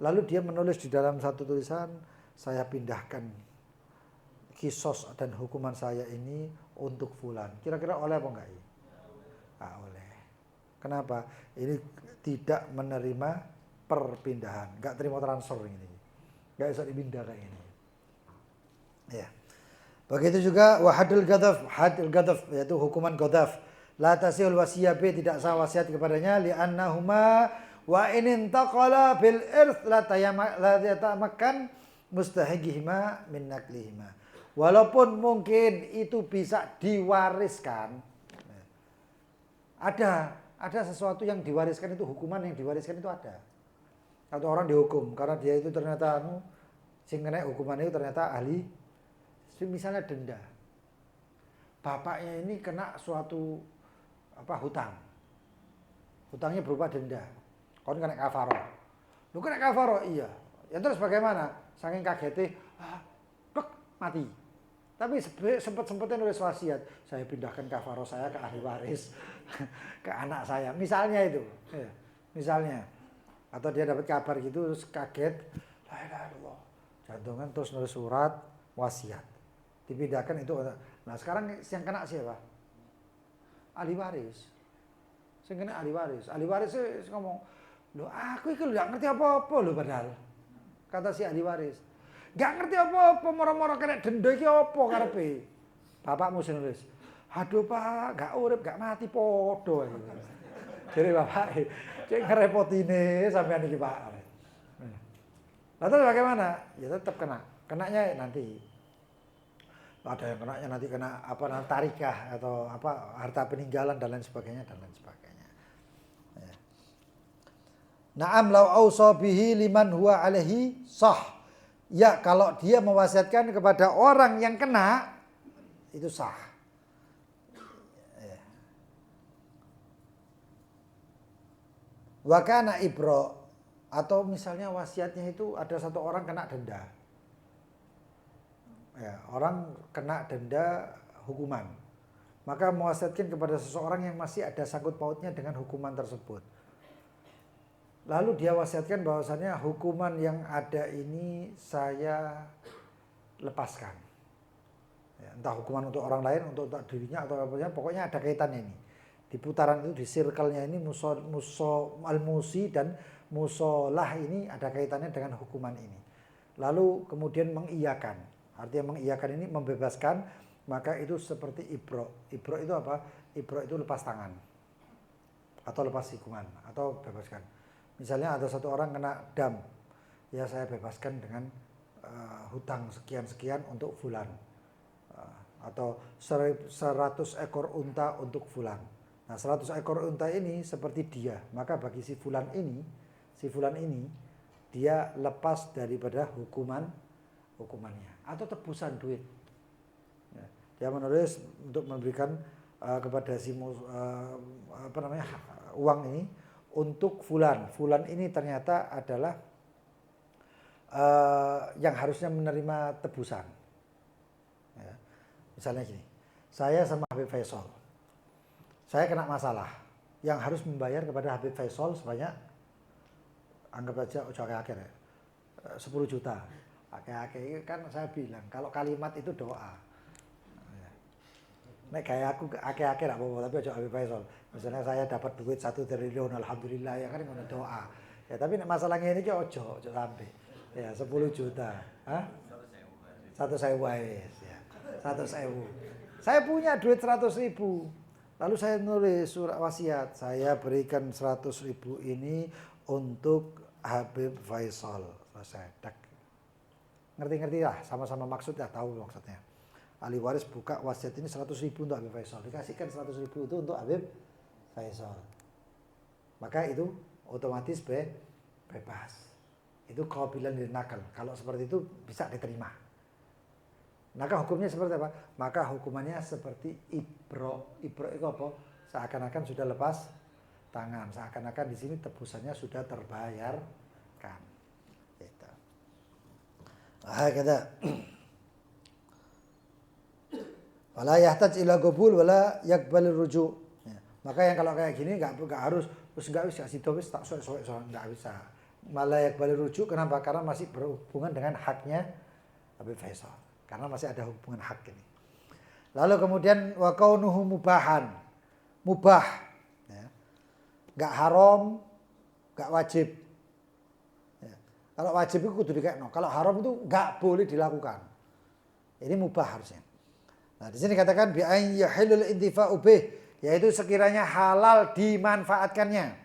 Lalu dia menulis di dalam satu tulisan, saya pindahkan kisos dan hukuman saya ini untuk fulan. Kira-kira oleh apa enggak? Nggak oleh. Kenapa? Ini tidak menerima perpindahan, nggak terima transfer ini. Nggak bisa dipindah kayak ini. Ya. Begitu juga hadul gadaf, yaitu hukuman gadaf. La tasihul wasiyah, tidak sah wasiat kepadanya, li'annahuma wa in intaqala bil irth la yatamakkan mustahiqihima min naklihima. Walaupun mungkin itu bisa diwariskan. Ada sesuatu yang diwariskan, itu hukuman yang diwariskan itu ada. Atau orang dihukum karena dia itu ternyata sing kena hukuman itu ternyata ahli, misalnya denda. Bapaknya ini kena suatu hutang. Hutangnya berupa denda. Kon kena kafaroh. Lu kena kafaroh, iya. Ya terus bagaimana? Saking kagetnya, mati. Tapi sempat-sempatnya nulis wasiat, saya pindahkan kafaroh saya ke ahli waris, ke anak saya. Misalnya itu. Ya, misalnya. Atau dia dapat kabar gitu terus kaget, la ilaha illallah, jantungan, terus nulis surat wasiat dipindahkan itu. Nah sekarang yang kena siapa? Ahli waris. Yang kena ahli waris. Ahli waris ngomong, loh aku itu nggak ngerti apa-apa loh, padahal kata si ahli waris, nggak ngerti apa-apa, moro-moro kena denda iki apa karepe. Bapakmu sing nulis, aduh pak, nggak urip nggak mati podo. Jadi bapak cek ngerepotine sampean iki Pak. Nah terus bagaimana? Ya tetap kena. Kenanya nanti. Ada yang kenanya nanti kena tarikah atau harta peninggalan dan lain sebagainya. Ya. Na'am law ausa bihi liman huwa alaihi sah. Ya, kalau dia mewasiatkan kepada orang yang kena, itu sah. Wakana ibro, atau misalnya wasiatnya itu ada satu orang kena denda. Ya, orang kena denda hukuman. Maka mewasiatkan kepada seseorang yang masih ada sangkut pautnya dengan hukuman tersebut. Lalu dia wasiatkan bahwasannya hukuman yang ada ini saya lepaskan. Ya, entah hukuman untuk orang lain, untuk dirinya atau apapun, pokoknya ada kaitannya ini. Di putaran itu, di circle-nya ini al-musi dan musolah ini ada kaitannya dengan hukuman ini. Lalu kemudian mengiyakan. Artinya mengiyakan ini membebaskan maka itu seperti ibro. Ibro itu apa? Ibro itu lepas tangan atau lepas hukuman atau bebaskan. Misalnya ada satu orang kena dam, ya saya bebaskan dengan hutang sekian-sekian untuk fulan. Atau 100 ekor unta untuk fulan. Nah 100 ekor unta ini seperti dia, maka bagi si fulan ini dia lepas daripada hukumannya atau tebusan duit. Ya, dia menulis untuk memberikan kepada si uang ini untuk fulan. Fulan ini ternyata adalah yang harusnya menerima tebusan. Ya. Misalnya gini, saya sama Habib Faisal, saya kena masalah, yang harus membayar kepada Habib Faisal sebanyak, anggap aja akhir 10 juta. Akhir kan saya bilang, kalau kalimat itu doa. Nek kayak aku akhir apa-apa, tapi aja Habib Faisal. Misalnya saya dapat duit 1 triliun, alhamdulillah, ya kan ngono doa. Ya tapi nek masalahnya ini ojo sampai. Ya 10 juta. Hah? 100.000 wis ya. 100.000. Saya punya duit 100.000. Lalu saya nulis surat wasiat, saya berikan 100.000 ini untuk Habib Faisal. Selesai. Ngerti-ngerti lah, sama-sama maksudnya, tahu maksudnya. Ahli waris buka wasiat ini 100.000 untuk Habib Faisal, dikasihkan 100.000 itu untuk Habib Faisal, maka itu otomatis bebas. Itu qabilan lin nakal. Kalau seperti itu bisa diterima. Maka hukumnya seperti apa? Maka hukumannya seperti ibro. Ibro itu apa? Seakan-akan sudah lepas tangan, seakan-akan di sini tebusannya sudah terbayarkan. Gitu. Kata wala yahtaj ila qabul wala yaqbal rujuk. Ya. Maka yang kalau kayak gini enggak harus terus enggak bisa kasih wis tak sok enggak bisa. Malah yaqbal rujuk kenapa? Karena masih berhubungan dengan haknya Habib Faisal. Karena masih ada hubungan hak ini. Lalu kemudian wa kaunuhu mubahan. Mubah. Ya. Enggak haram, enggak wajib. Ya. Kalau wajib itu kudu dikekno. Kalau haram itu enggak boleh dilakukan. Ini mubah harusnya. Nah, di sini katakan bi ay yahilul intifa'u bih, yaitu sekiranya halal dimanfaatkannya.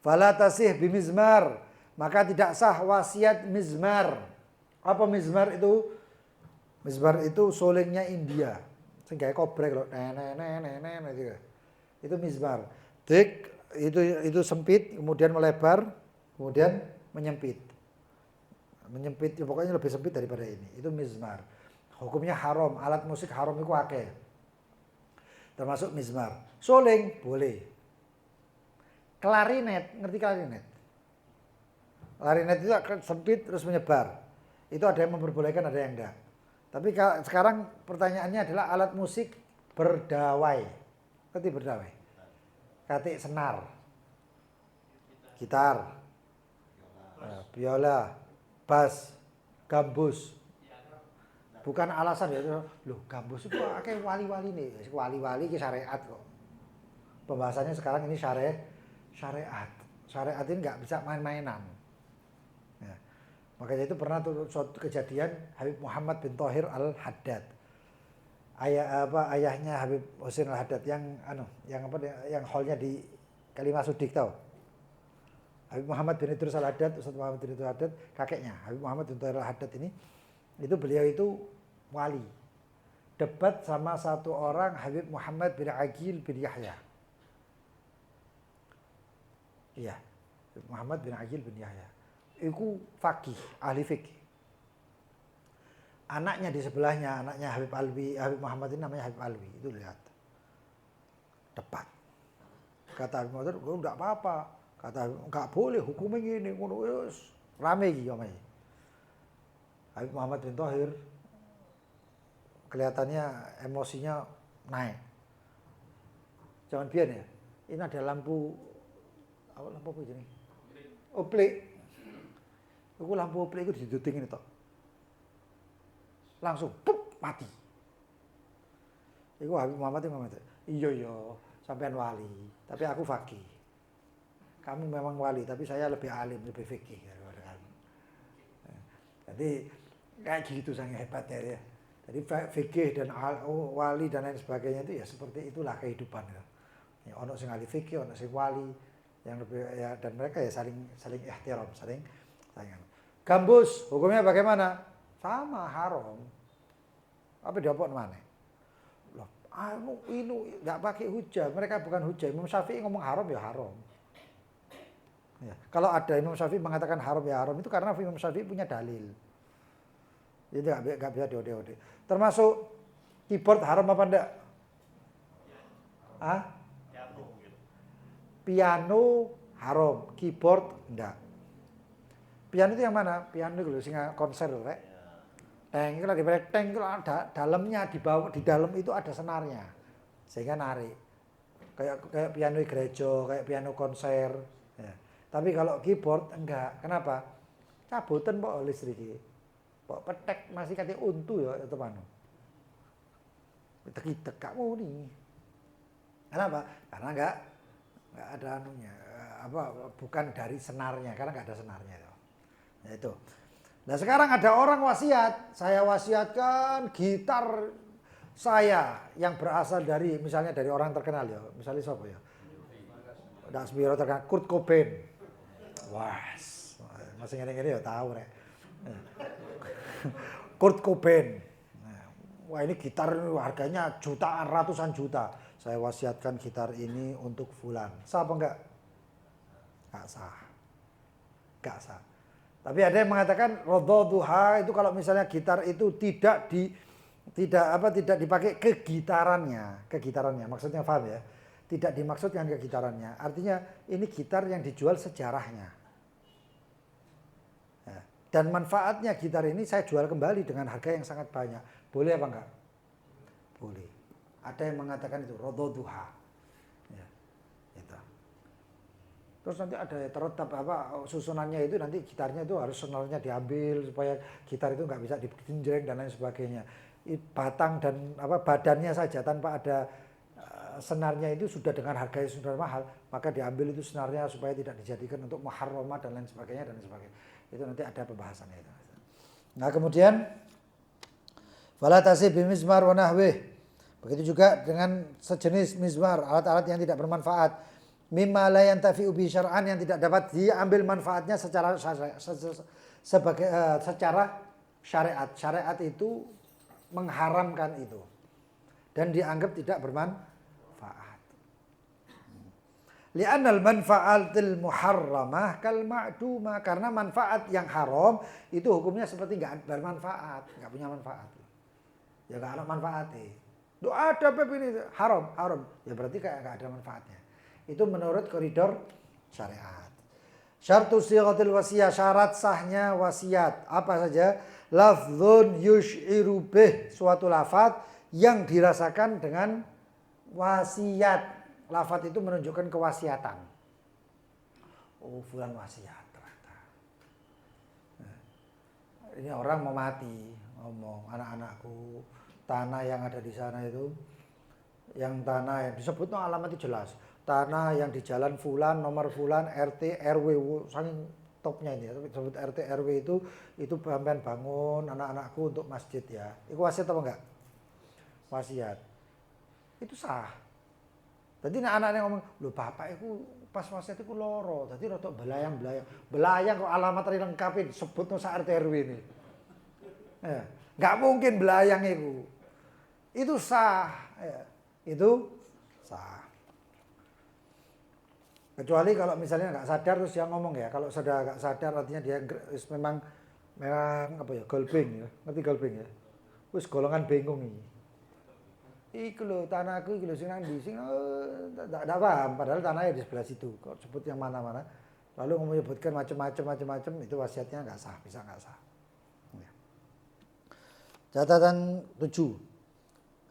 Fala tasih bimizmar, maka tidak sah wasiat mizmar. Apa mizmar itu? Mizmar itu solingnya India. Sing gawe kobrek lho, gitu. Itu mizmar. Dik itu sempit, kemudian melebar, kemudian menyempit. Menyempit pokoknya lebih sempit daripada ini. Itu mizmar. Hukumnya haram, alat musik haram itu akeh. Termasuk mizmar. Soling boleh. Klarinet, ngerti klarinet? Klarinet itu akan sempit terus menyebar. Itu ada yang memperbolehkan, ada yang enggak. Tapi sekarang pertanyaannya adalah alat musik berdawai. Ngerti berdawai? Katik senar, gitar, biola, bass, gambus. Bukan alasan ya, loh gambus itu kayak wali-wali nih, wali-wali ke syariat kok. Pembahasannya sekarang ini syariat. Syariat ini nggak bisa main-mainan. Ya. Makanya itu pernah tuh suatu kejadian Habib Muhammad bin Thohir al-Haddad. Ayahnya Habib Husain al-Haddad yang hallnya di Kalimah Sudik tahu. Habib Muhammad bin Idrus al-Haddad, Ustaz Muhammad bin Idrus al-Haddad, kakeknya Habib Muhammad bin Thohir al-Haddad ini. Itu beliau itu wali. Debat sama satu orang Habib Muhammad bin Aqil bin Yahya. Iya, Habib Muhammad bin Aqil bin Yahya. Itu faqih, ahli fikih. Anaknya di sebelahnya, anaknya Habib Alwi, Habib Muhammad ini namanya Habib Alwi. Itu lihat. Debat. Kata Habib Muhammad, "Oh, enggak apa-apa." Kata enggak boleh, hukumnya gini, ngono wis rame iki omahe. Habib Muhammad bin Thohir kelihatannya emosinya naik. Jangan biar ya. Ini ada lampu apa ini? Oplik. Itu lampu oplik itu diduting ini toh. Langsung pup mati. Iku Habib Muhammad itu ngomong, iya sampean wali, tapi aku faqih. Kamu memang wali, tapi saya lebih alim, lebih fikih daripada kamu. Jadi kayak gitu sangat hebat ya. Jadi fikih dan wali dan lain sebagainya itu ya seperti itulah kehidupan. Ya, ono sing ahli fikih, ono sing wali yang lebih ya, dan mereka ya saling ihtiram, saling. Gambus hukumnya bagaimana? Sama haram. Apa diopok mana? Loh, ini nggak pakai hujah, mereka bukan hujah. Imam Syafi'i ngomong haram ya haram. Ya, kalau ada Imam Syafi'i mengatakan haram ya haram itu karena Imam Syafi'i punya dalil. Jadi nggak bisa diode-ode. Termasuk keyboard haram apa enggak? Ah? Piano haram, keyboard enggak. Piano itu yang mana? Piano itu sing konser rek. Teng itu di teng itu ada dalamnya di bawah di dalam itu ada senarnya. Sehingga narik. Kayak piano gereja, kayak piano konser. Ya. Tapi kalau keyboard enggak. Kenapa? Cabutan kok listrik. Kok petek masih katanya untu ya teman. Kita kamu nih. Kenapa? Karena enggak ada anunya. Bukan dari senarnya karena enggak ada senarnya itu. Ya itu. Nah sekarang ada orang wasiat, saya wasiatkan gitar saya yang berasal dari misalnya dari orang terkenal ya, misalnya siapa ya? Ndak Spiro terkenal, Kurt Cobain. Wah, masih ngene-ngene ya tahu rek. Kurt Cobain. Wah ini gitar harganya jutaan, ratusan juta. Saya wasiatkan gitar ini untuk fulan. Sah apa enggak? Enggak sah. Enggak sah. Tapi ada yang mengatakan rodho duha itu kalau misalnya gitar itu tidak dipakai kegitarannya. Maksudnya paham ya? Tidak dimaksudkan kegitarannya. Artinya ini gitar yang dijual sejarahnya. Ya. Dan manfaatnya gitar ini saya jual kembali dengan harga yang sangat banyak. Boleh apa enggak? Boleh. Ada yang mengatakan itu rodho duha. Ya. Itu. Terus nanti ada terletap susunannya itu nanti gitarnya itu harus senarnya diambil supaya gitar itu nggak bisa digenjreng dan lain sebagainya. Batang dan badannya saja tanpa ada senarnya itu sudah dengan harga yang sudah mahal, maka diambil itu senarnya supaya tidak dijadikan untuk muharramah dan lain sebagainya. Itu nanti ada pembahasannya itu. Nah, kemudian fala tasib bimizmar wa nahwih. Begitu juga dengan sejenis mizmar, alat-alat yang tidak bermanfaat. Mimma la yantafi'u bi syar'an yang tidak dapat diambil manfaatnya secara syariat. Syariat itu mengharamkan itu dan dianggap tidak bermanfaat. Li'annal manfa'atil muharramah kal ma'dumah, karena manfaat yang haram itu hukumnya seperti enggak bermanfaat, enggak punya manfaat. Ya enggak ada manfaatnya. Doa ada ini haram. Ya berarti kayak enggak ada manfaatnya. Itu menurut koridor syariat. Syartu sighatil wasiyah, syarat sahnya wasiat. Apa saja? Lafdzun yush'iru bih, suatu lafaz yang dirasakan dengan wasiat. Lafaz itu menunjukkan kewasiatan. Oh, fulan wasiat ternyata. Ini orang mau mati, ngomong, anak-anakku, tanah yang ada di sana itu, yang tanah yang disebut alamatnya jelas. Tanah yang di jalan fulan, nomor fulan, RT, RW, saking topnya ini. Disebut RT, RW itu bangun anak-anakku untuk masjid ya. Itu wasiat apa enggak? Wasiat. Itu sah. Jadi anak-anak yang ngomong, loh bapak itu pas wasiat itu loro. Jadi rotok belayang. Belayang kok alamat lengkapin, sebut nusa RT, RW ini. Ya. Enggak mungkin belayang itu. Itu sah. Ya. Itu sah. Kecuali kalau misalnya nggak sadar terus dia ngomong ya. Kalau sudah nggak sadar artinya dia memang golping ya. Ngerti golping ya? Wis golongan bingung ini. Iku lho tanahku iki lho sing nang ndi sing enggak paham padahal tanahnya di sebelah situ. Kok sebut yang mana-mana. Lalu menyebutkan macam-macam itu wasiatnya nggak sah, bisa nggak sah. Ya. Catatan 7.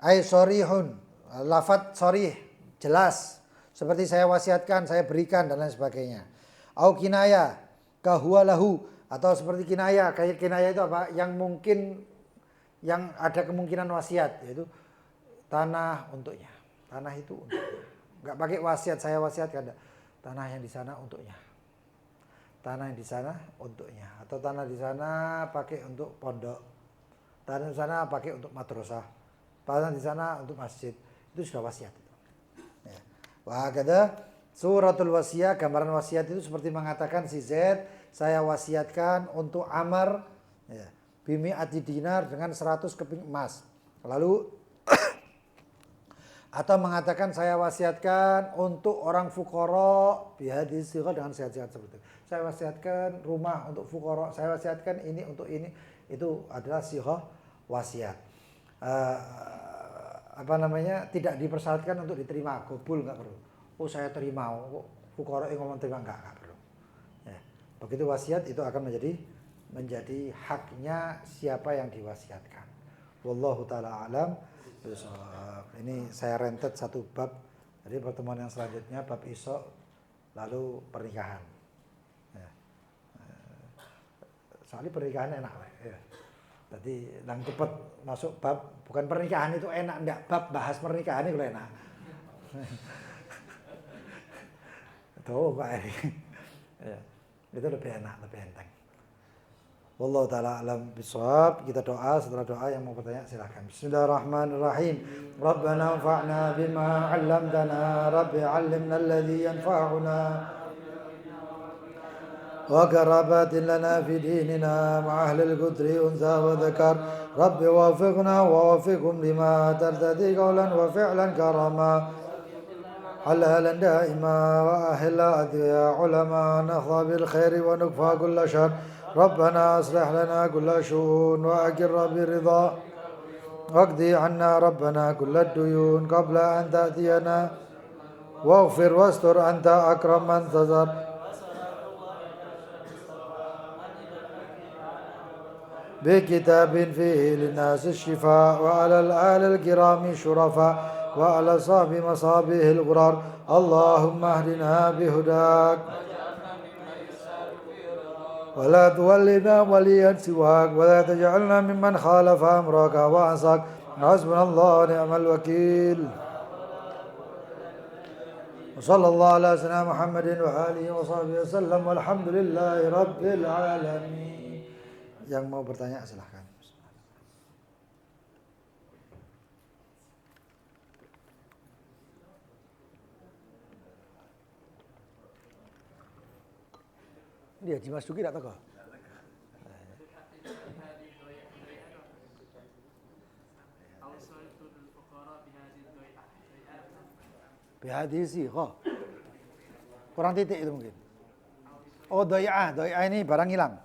Ai sorihun. Lafadz sorih jelas. Seperti saya wasiatkan, saya berikan dan lain sebagainya. Au kinaya, kahuwalahu, atau seperti kinaya. Kayak kinaya itu apa? Yang ada kemungkinan wasiat, yaitu tanah untuknya. Tanah itu untuknya. Enggak pakai wasiat, saya wasiatkan. Tanah yang di sana untuknya. Tanah yang di sana untuknya. Atau tanah di sana pakai untuk pondok. tanah di sana pakai untuk madrasah, tanah di sana untuk masjid, itu sudah wasiat. Ya. Wah, kata suratul wasiat, gambaran wasiat itu seperti mengatakan si Z, saya wasiatkan untuk Amr, ya, bimi ati dinar dengan 100 keping emas. Lalu atau mengatakan saya wasiatkan untuk orang fukoro bihadis dengan sehat-sehat seperti itu. Saya wasiatkan rumah untuk fukoro, saya wasiatkan ini untuk ini, itu adalah sihah wasiat. Tidak dipersyaratkan untuk diterima, gobul nggak perlu. Oh saya terima, fukoro yang ngomong terima nggak perlu. Ya. Begitu wasiat itu akan menjadi haknya siapa yang diwasiatkan. Wallahu taala alam. Ini saya rentet satu bab. Jadi pertemuan yang selanjutnya bab isok, lalu pernikahan. Ya. Soalnya pernikahan enak, ya. Jadi nang cepet masuk bab, bukan pernikahan itu enak, enggak, bab bahas pernikahan itu enak. Tuh Pak Eri. Ya. Itu lebih enak, lebih enteng. Wallahu ta'ala alam bisawab. Kita doa, setelah doa yang mau bertanya silahkan. Bismillahirrahmanirrahim. Rabbana anfa'na bima 'allamtana, Rabbi 'allimna alladhi yanfa'una wa qarabatin lana fi dinina ma ahli al-qudri unsa wa dhakar. Rabbi wafiqna wa wafiqhum lima tartadi qawlan wa fi'lan karama. حلالا دائما وأهلا أدعياء علماء نخضى بالخير ونكفى كل شر ربنا أصلح لنا كل شؤون وأقر برضا واقضي عنا ربنا كل الديون قبل أن تأتينا واغفر واستر أنت أكرم من تزر بكتاب فيه للناس الشفاء وعلى الآل الكرام شرفاء وعلى صحب مصابه الغرار اللهم اهدنا بهداك ولا تولنا وليا سواك ولا تجعلنا ممن خالف أمرك وعصاك حسبنا الله ونعم الوكيل وصلى الله على سيدنا محمد وآله وصحبه وسلم والحمد لله رب العالمين. Yang mau bertanya silahkan. Dia Haji Mas Duki tak tahu. Bihadisi kok. Kurang titik itu mungkin. Oh doya ini barang hilang.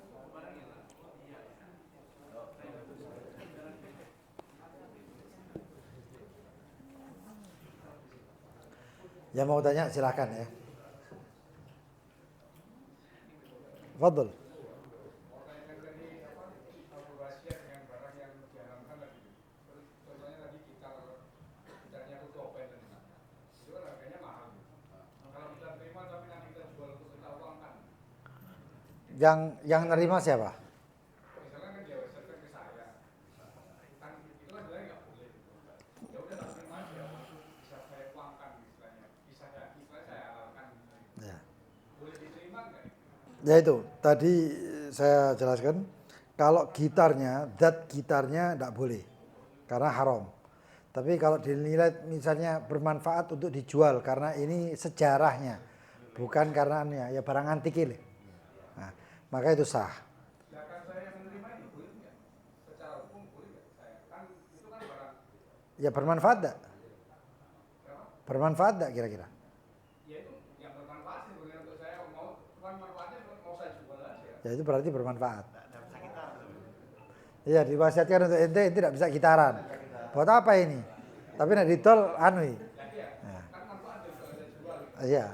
Yang mau tanya silakan ya. Fadl. Yang nerima siapa? Misalnya kan dia wasiatkan ke saya, kan itu kan sebenarnya nggak boleh. Ya udah tak terima aja, bisa saya uangkan istilahnya, bisa saya halalkan. Ya. Boleh diterima nggak? Ya itu tadi saya jelaskan, kalau gitarnya, zat gitarnya tidak boleh karena haram. Tapi kalau dinilai misalnya bermanfaat untuk dijual karena ini sejarahnya, bukan karena ya barang antik ini. Nah, maka itu sah. Ya bermanfaat tak? Bermanfaat tak kira-kira? Ya itu yang bermanfaat sebenarnya untuk saya mau manfaatnya mau saya jual aja. Ya itu berarti bermanfaat. Iya diwasiatkan untuk ente tidak bisa gitaran. Buat apa ini? Tapi nak ditol anu. Nah. Iya.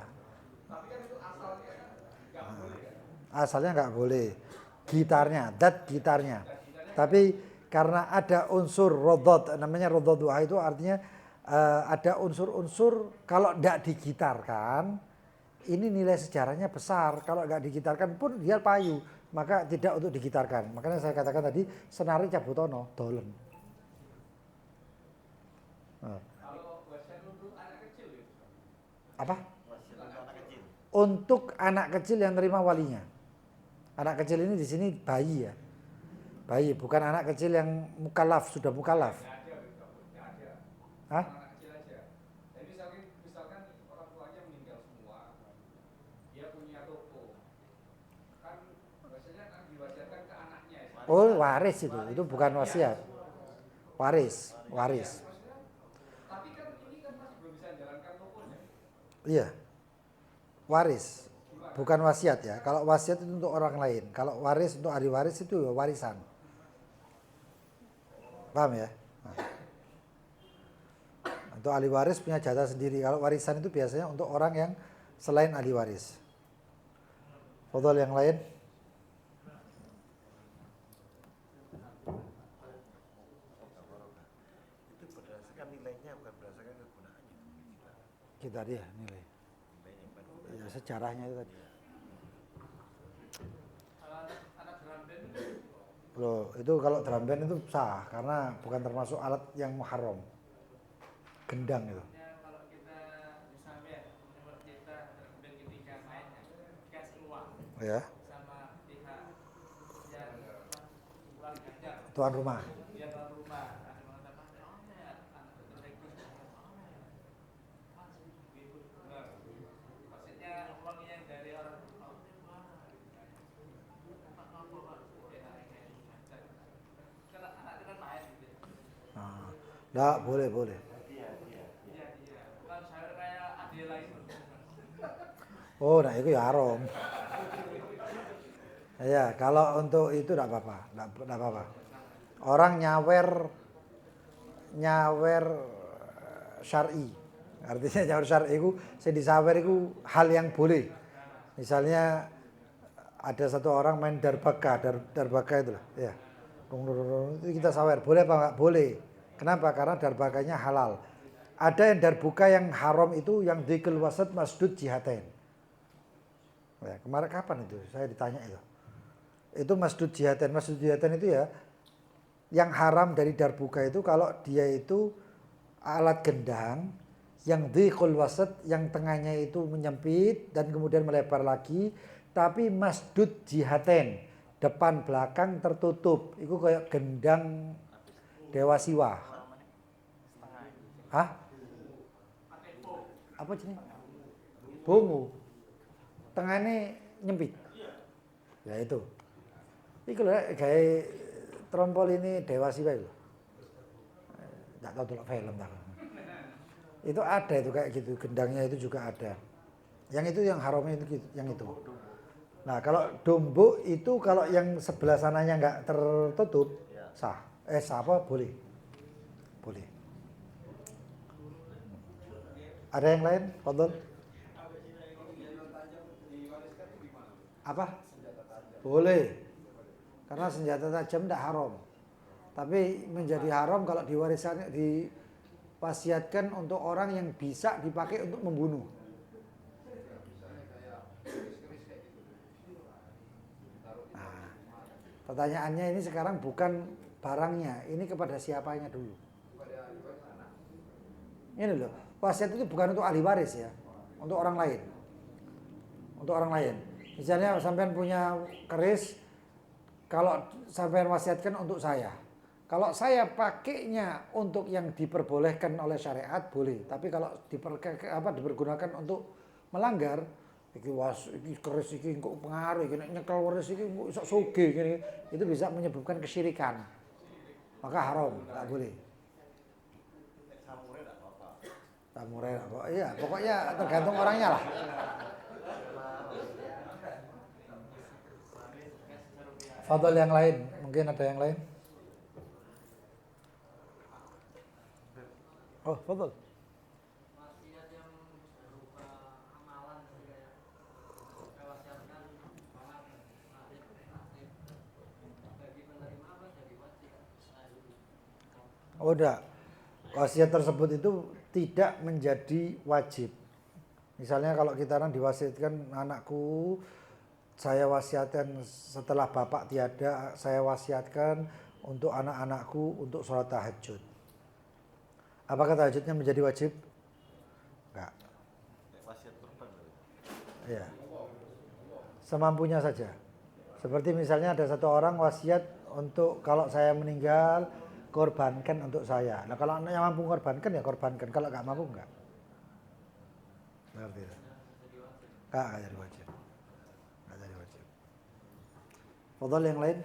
Asalnya nggak boleh gitarnya, dat gitarnya. Tapi karena ada unsur rodot, namanya rodot dua itu artinya ada unsur-unsur kalau nggak digitarkan, ini nilai sejarahnya besar. Kalau nggak digitarkan pun dia payu, maka tidak untuk digitarkan. Makanya saya katakan tadi senari cabutono, dolen. Apa? Untuk anak kecil yang terima walinya. Anak kecil ini di sini bayi ya. Bayi, bukan anak kecil yang mukallaf, sudah mukallaf. Nggak ada, nggak ada. Hah? Anak kecil aja. Jadi misalkan orang tuanya meninggal semua, dia punya toko, kan biasanya kan diwasiatkan ke anaknya. Oh, waris itu bukan wasiat. Waris, waris. Maksudnya, tapi kan ini kan masih belum bisa jalankan tokonya. Iya, waris. Bukan wasiat ya. Kalau wasiat itu untuk orang lain. Kalau waris untuk ahli waris itu ya warisan. Paham ya? Nah. Untuk ahli waris punya jatah sendiri. Kalau warisan itu biasanya untuk orang yang selain ahli waris. Fadhol yang lain? Itu berdasarkan nilainya bukan berdasarkan kegunaannya. Kita dia nilai. Ya, sejarahnya itu tadi. Anak drum band Loh, itu kalau drum band itu sah karena bukan termasuk alat yang muharram. Gendang itu. kalau kita misalnya menurut kita drum band ketika main dikasih uang Ya, sama pihak yang uang jajan tuan rumah. dia tuan rumah ada mengatakan anak itu gitu. Benar. Maksudnya uang yang dari orang kalau anak itu kan main gitu. Nah, enggak, boleh, boleh. Iya. Bukan saya kayak Adela itu. Oh, nah itu ya haram. Ya, kalau untuk itu enggak apa-apa, enggak apa-apa. Orang nyawer syar'i. Artinya nyawer syar'i itu sing disawer itu hal yang boleh. Misalnya ada satu orang main darbaka itu lah, ya. Itu kita sawer, boleh apa enggak? Boleh. Kenapa? Karena darbakanya halal. Ada yang darbuka yang haram itu yang dzikr wasat masdud jihatain. Ya, kemarin kapan itu? Saya ditanya itu. Itu masdud jihatain. Masdud jihatain itu ya yang haram dari darbuka itu kalau dia itu alat gendang yang dhiqul wasat yang tengahnya itu menyempit dan kemudian melebar lagi tapi masdud jihaten depan belakang tertutup itu kayak gendang Dewa Siwa. Hah? Apa jenis? Bongo. Tengahnya nyempit. Ya itu. Itu loh kayak trompol ini Dewa Siwa itu. Enggak tahu tuh film tak. Itu ada itu kayak gitu, gendangnya itu juga ada. Yang itu yang haramnya itu yang itu. Nah, kalau dombo itu kalau yang sebelah sananya enggak tertutup sah. Sah apa? Boleh. Boleh. Ada yang lain? Fadhol. Apa? Boleh. Karena senjata tajam tidak haram. Tapi menjadi haram kalau diwariskan diwasiatkan untuk orang yang bisa dipakai untuk membunuh. Nah, pertanyaannya ini sekarang bukan barangnya, ini kepada siapanya dulu. Ini loh, wasiat itu bukan untuk ahli waris ya, untuk orang lain. Untuk orang lain. Misalnya sampean punya keris, kalau sampean wasiatkan untuk saya. Kalau saya pakainya untuk yang diperbolehkan oleh syariat boleh, tapi kalau dipergunakan untuk melanggar, iki keris iki kok pengaruh iki nek nyekel keris iki kok iso sugih gini, itu bisa menyebabkan kesyirikan. Maka haram, enggak boleh. Samurai apa? Iya, pokoknya tergantung orangnya lah. Fadhol yang lain, mungkin ada yang lain? Oh, fadhol. Wasiat yang berupa amalan kayak mewasiatkan amalan bagi penerima apa jadi wasiat. Oh, enggak. Wasiat tersebut itu tidak menjadi wajib. Misalnya kalau kita orang diwasiatkan anakku, saya wasiatkan setelah bapak tiada, saya wasiatkan untuk anak-anakku untuk sholat tahajud. Apakah tahajudnya menjadi wajib? Enggak. Wasiat korban. Ya. Semampunya saja. Seperti misalnya ada satu orang wasiat untuk kalau saya meninggal korbankan untuk saya. Nah kalau yang mampu korbankan ya korbankan, kalau nggak mampu nggak. Ngerti ya? Nggak jadi wajib. Nggak jadi wajib. Fadhal yang lain?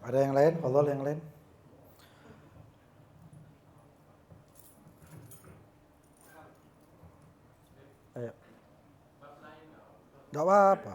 Ada yang lain? Fadhal yang lain? Ayo. Enggak apa-apa.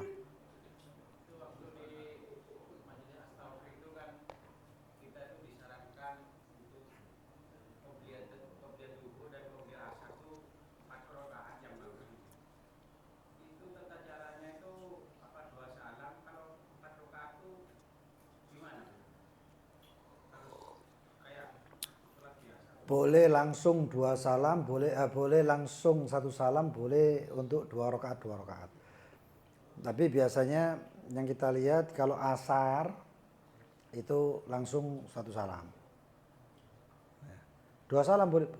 Boleh langsung 2 salam, boleh langsung 1 salam, boleh untuk 2 rakaat. Tapi biasanya yang kita lihat kalau asar itu langsung 1 salam. 2 salam boleh.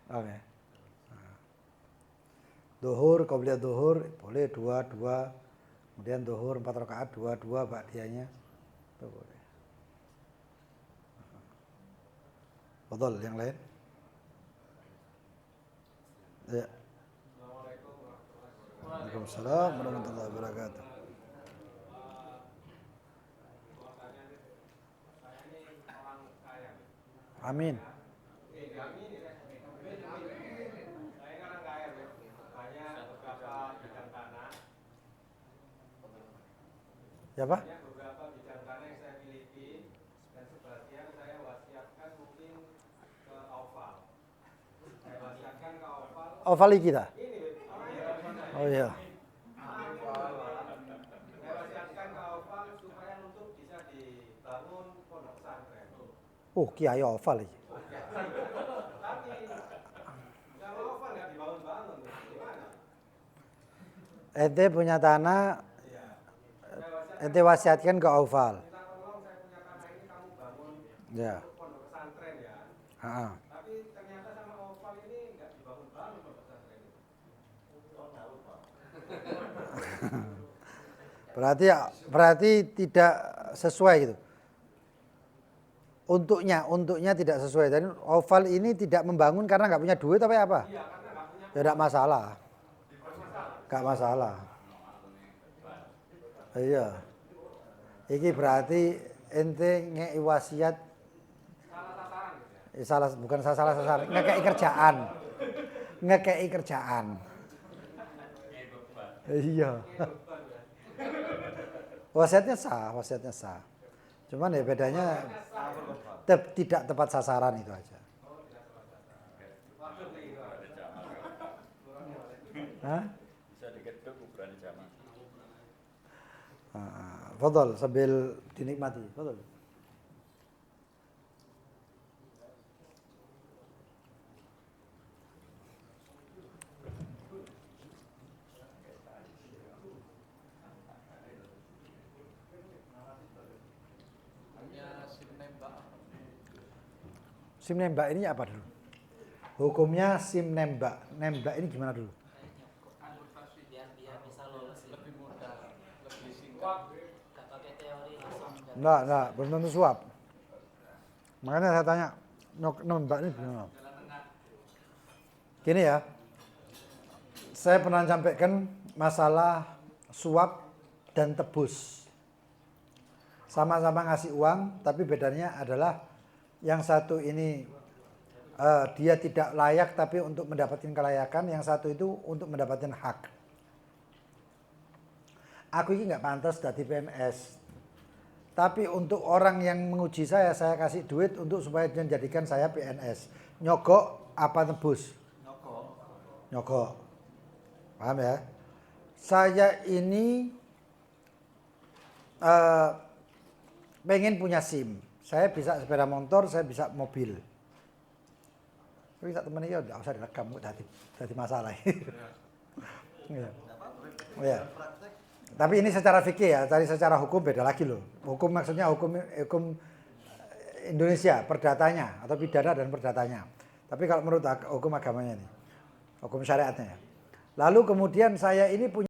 Oke. Nah. Duhur, qobliyah duhur boleh 2. Kemudian duhur 4 rakaat 2 ba'diyahnya itu boleh. Fadhal yang lain? Ya. Waalaikumsalam warahmatullahi wabarakatuh. Amin. Siapa? Beberapa bidang tanah yang saya miliki dan sebagian saya wasiatkan mungkin ke Aufal. Saya wasiatkan ke Aufal. Aufal kita. Oh iya. Saya wasiatkan ke Aufal supaya untuk bisa dibangun pondok pesantren. Oh, kiai Aufal iki. Tapi kalau Aufal nggak dibangun-bangun, gimana? Ente punya tanah, ente wasiatkan ke Aufal. Minta tolong saya punya tanah ini kamu bangun Ya. pondok pesantren ya. Heeh. Tapi ternyata sama Aufal ini nggak dibangun-bangun pondok pesantren itu. Berarti tidak sesuai gitu. Untuknya tidak sesuai. Jadi Aufal ini tidak membangun karena nggak punya duit apa apa? Iya, karena nggak punya. Ya tidak masalah. Nggak masalah. Iya. Iki berarti ente ngei wasiat salah, bukan salah sasaran, ngekei kerjaan. Iya. Wasiatnya sah. Cuman ya bedanya tidak tepat sasaran itu aja. Hah? Bisa diketuk ukuran jamaah. Fadhal sambil dinikmati. Fadhal. SIM nembak ini apa dulu? Hukumnya SIM nembak. Nembak ini gimana dulu? Biar bisa lulus lebih mudah, lebih singkat. Gak pakai teori langsung. Enggak, belum tentu suap. Makanya saya tanya, nembak ini gimana? Gini ya, saya pernah sampaikan masalah suap dan tebus. sama-sama ngasih uang, tapi bedanya adalah yang satu ini dia tidak layak tapi untuk mendapatkan kelayakan, yang satu itu untuk mendapatkan hak. Aku ini nggak pantas jadi PNS, tapi untuk orang yang menguji saya kasih duit untuk supaya menjadikan saya PNS. Nyogok apa tebus? Nyogok. Paham ya? Saya ini pengen punya SIM. Saya bisa sepeda motor, saya bisa mobil. Tapi tak temen ya enggak usah direkam kok dadi masalah. Iya. Iya. Tapi ini secara fikih ya, tadi secara hukum beda lagi loh. Hukum maksudnya hukum Indonesia, perdatanya atau pidana dan perdatanya. Tapi kalau menurut hukum agamanya nih, hukum syariatnya. Lalu kemudian saya ini punya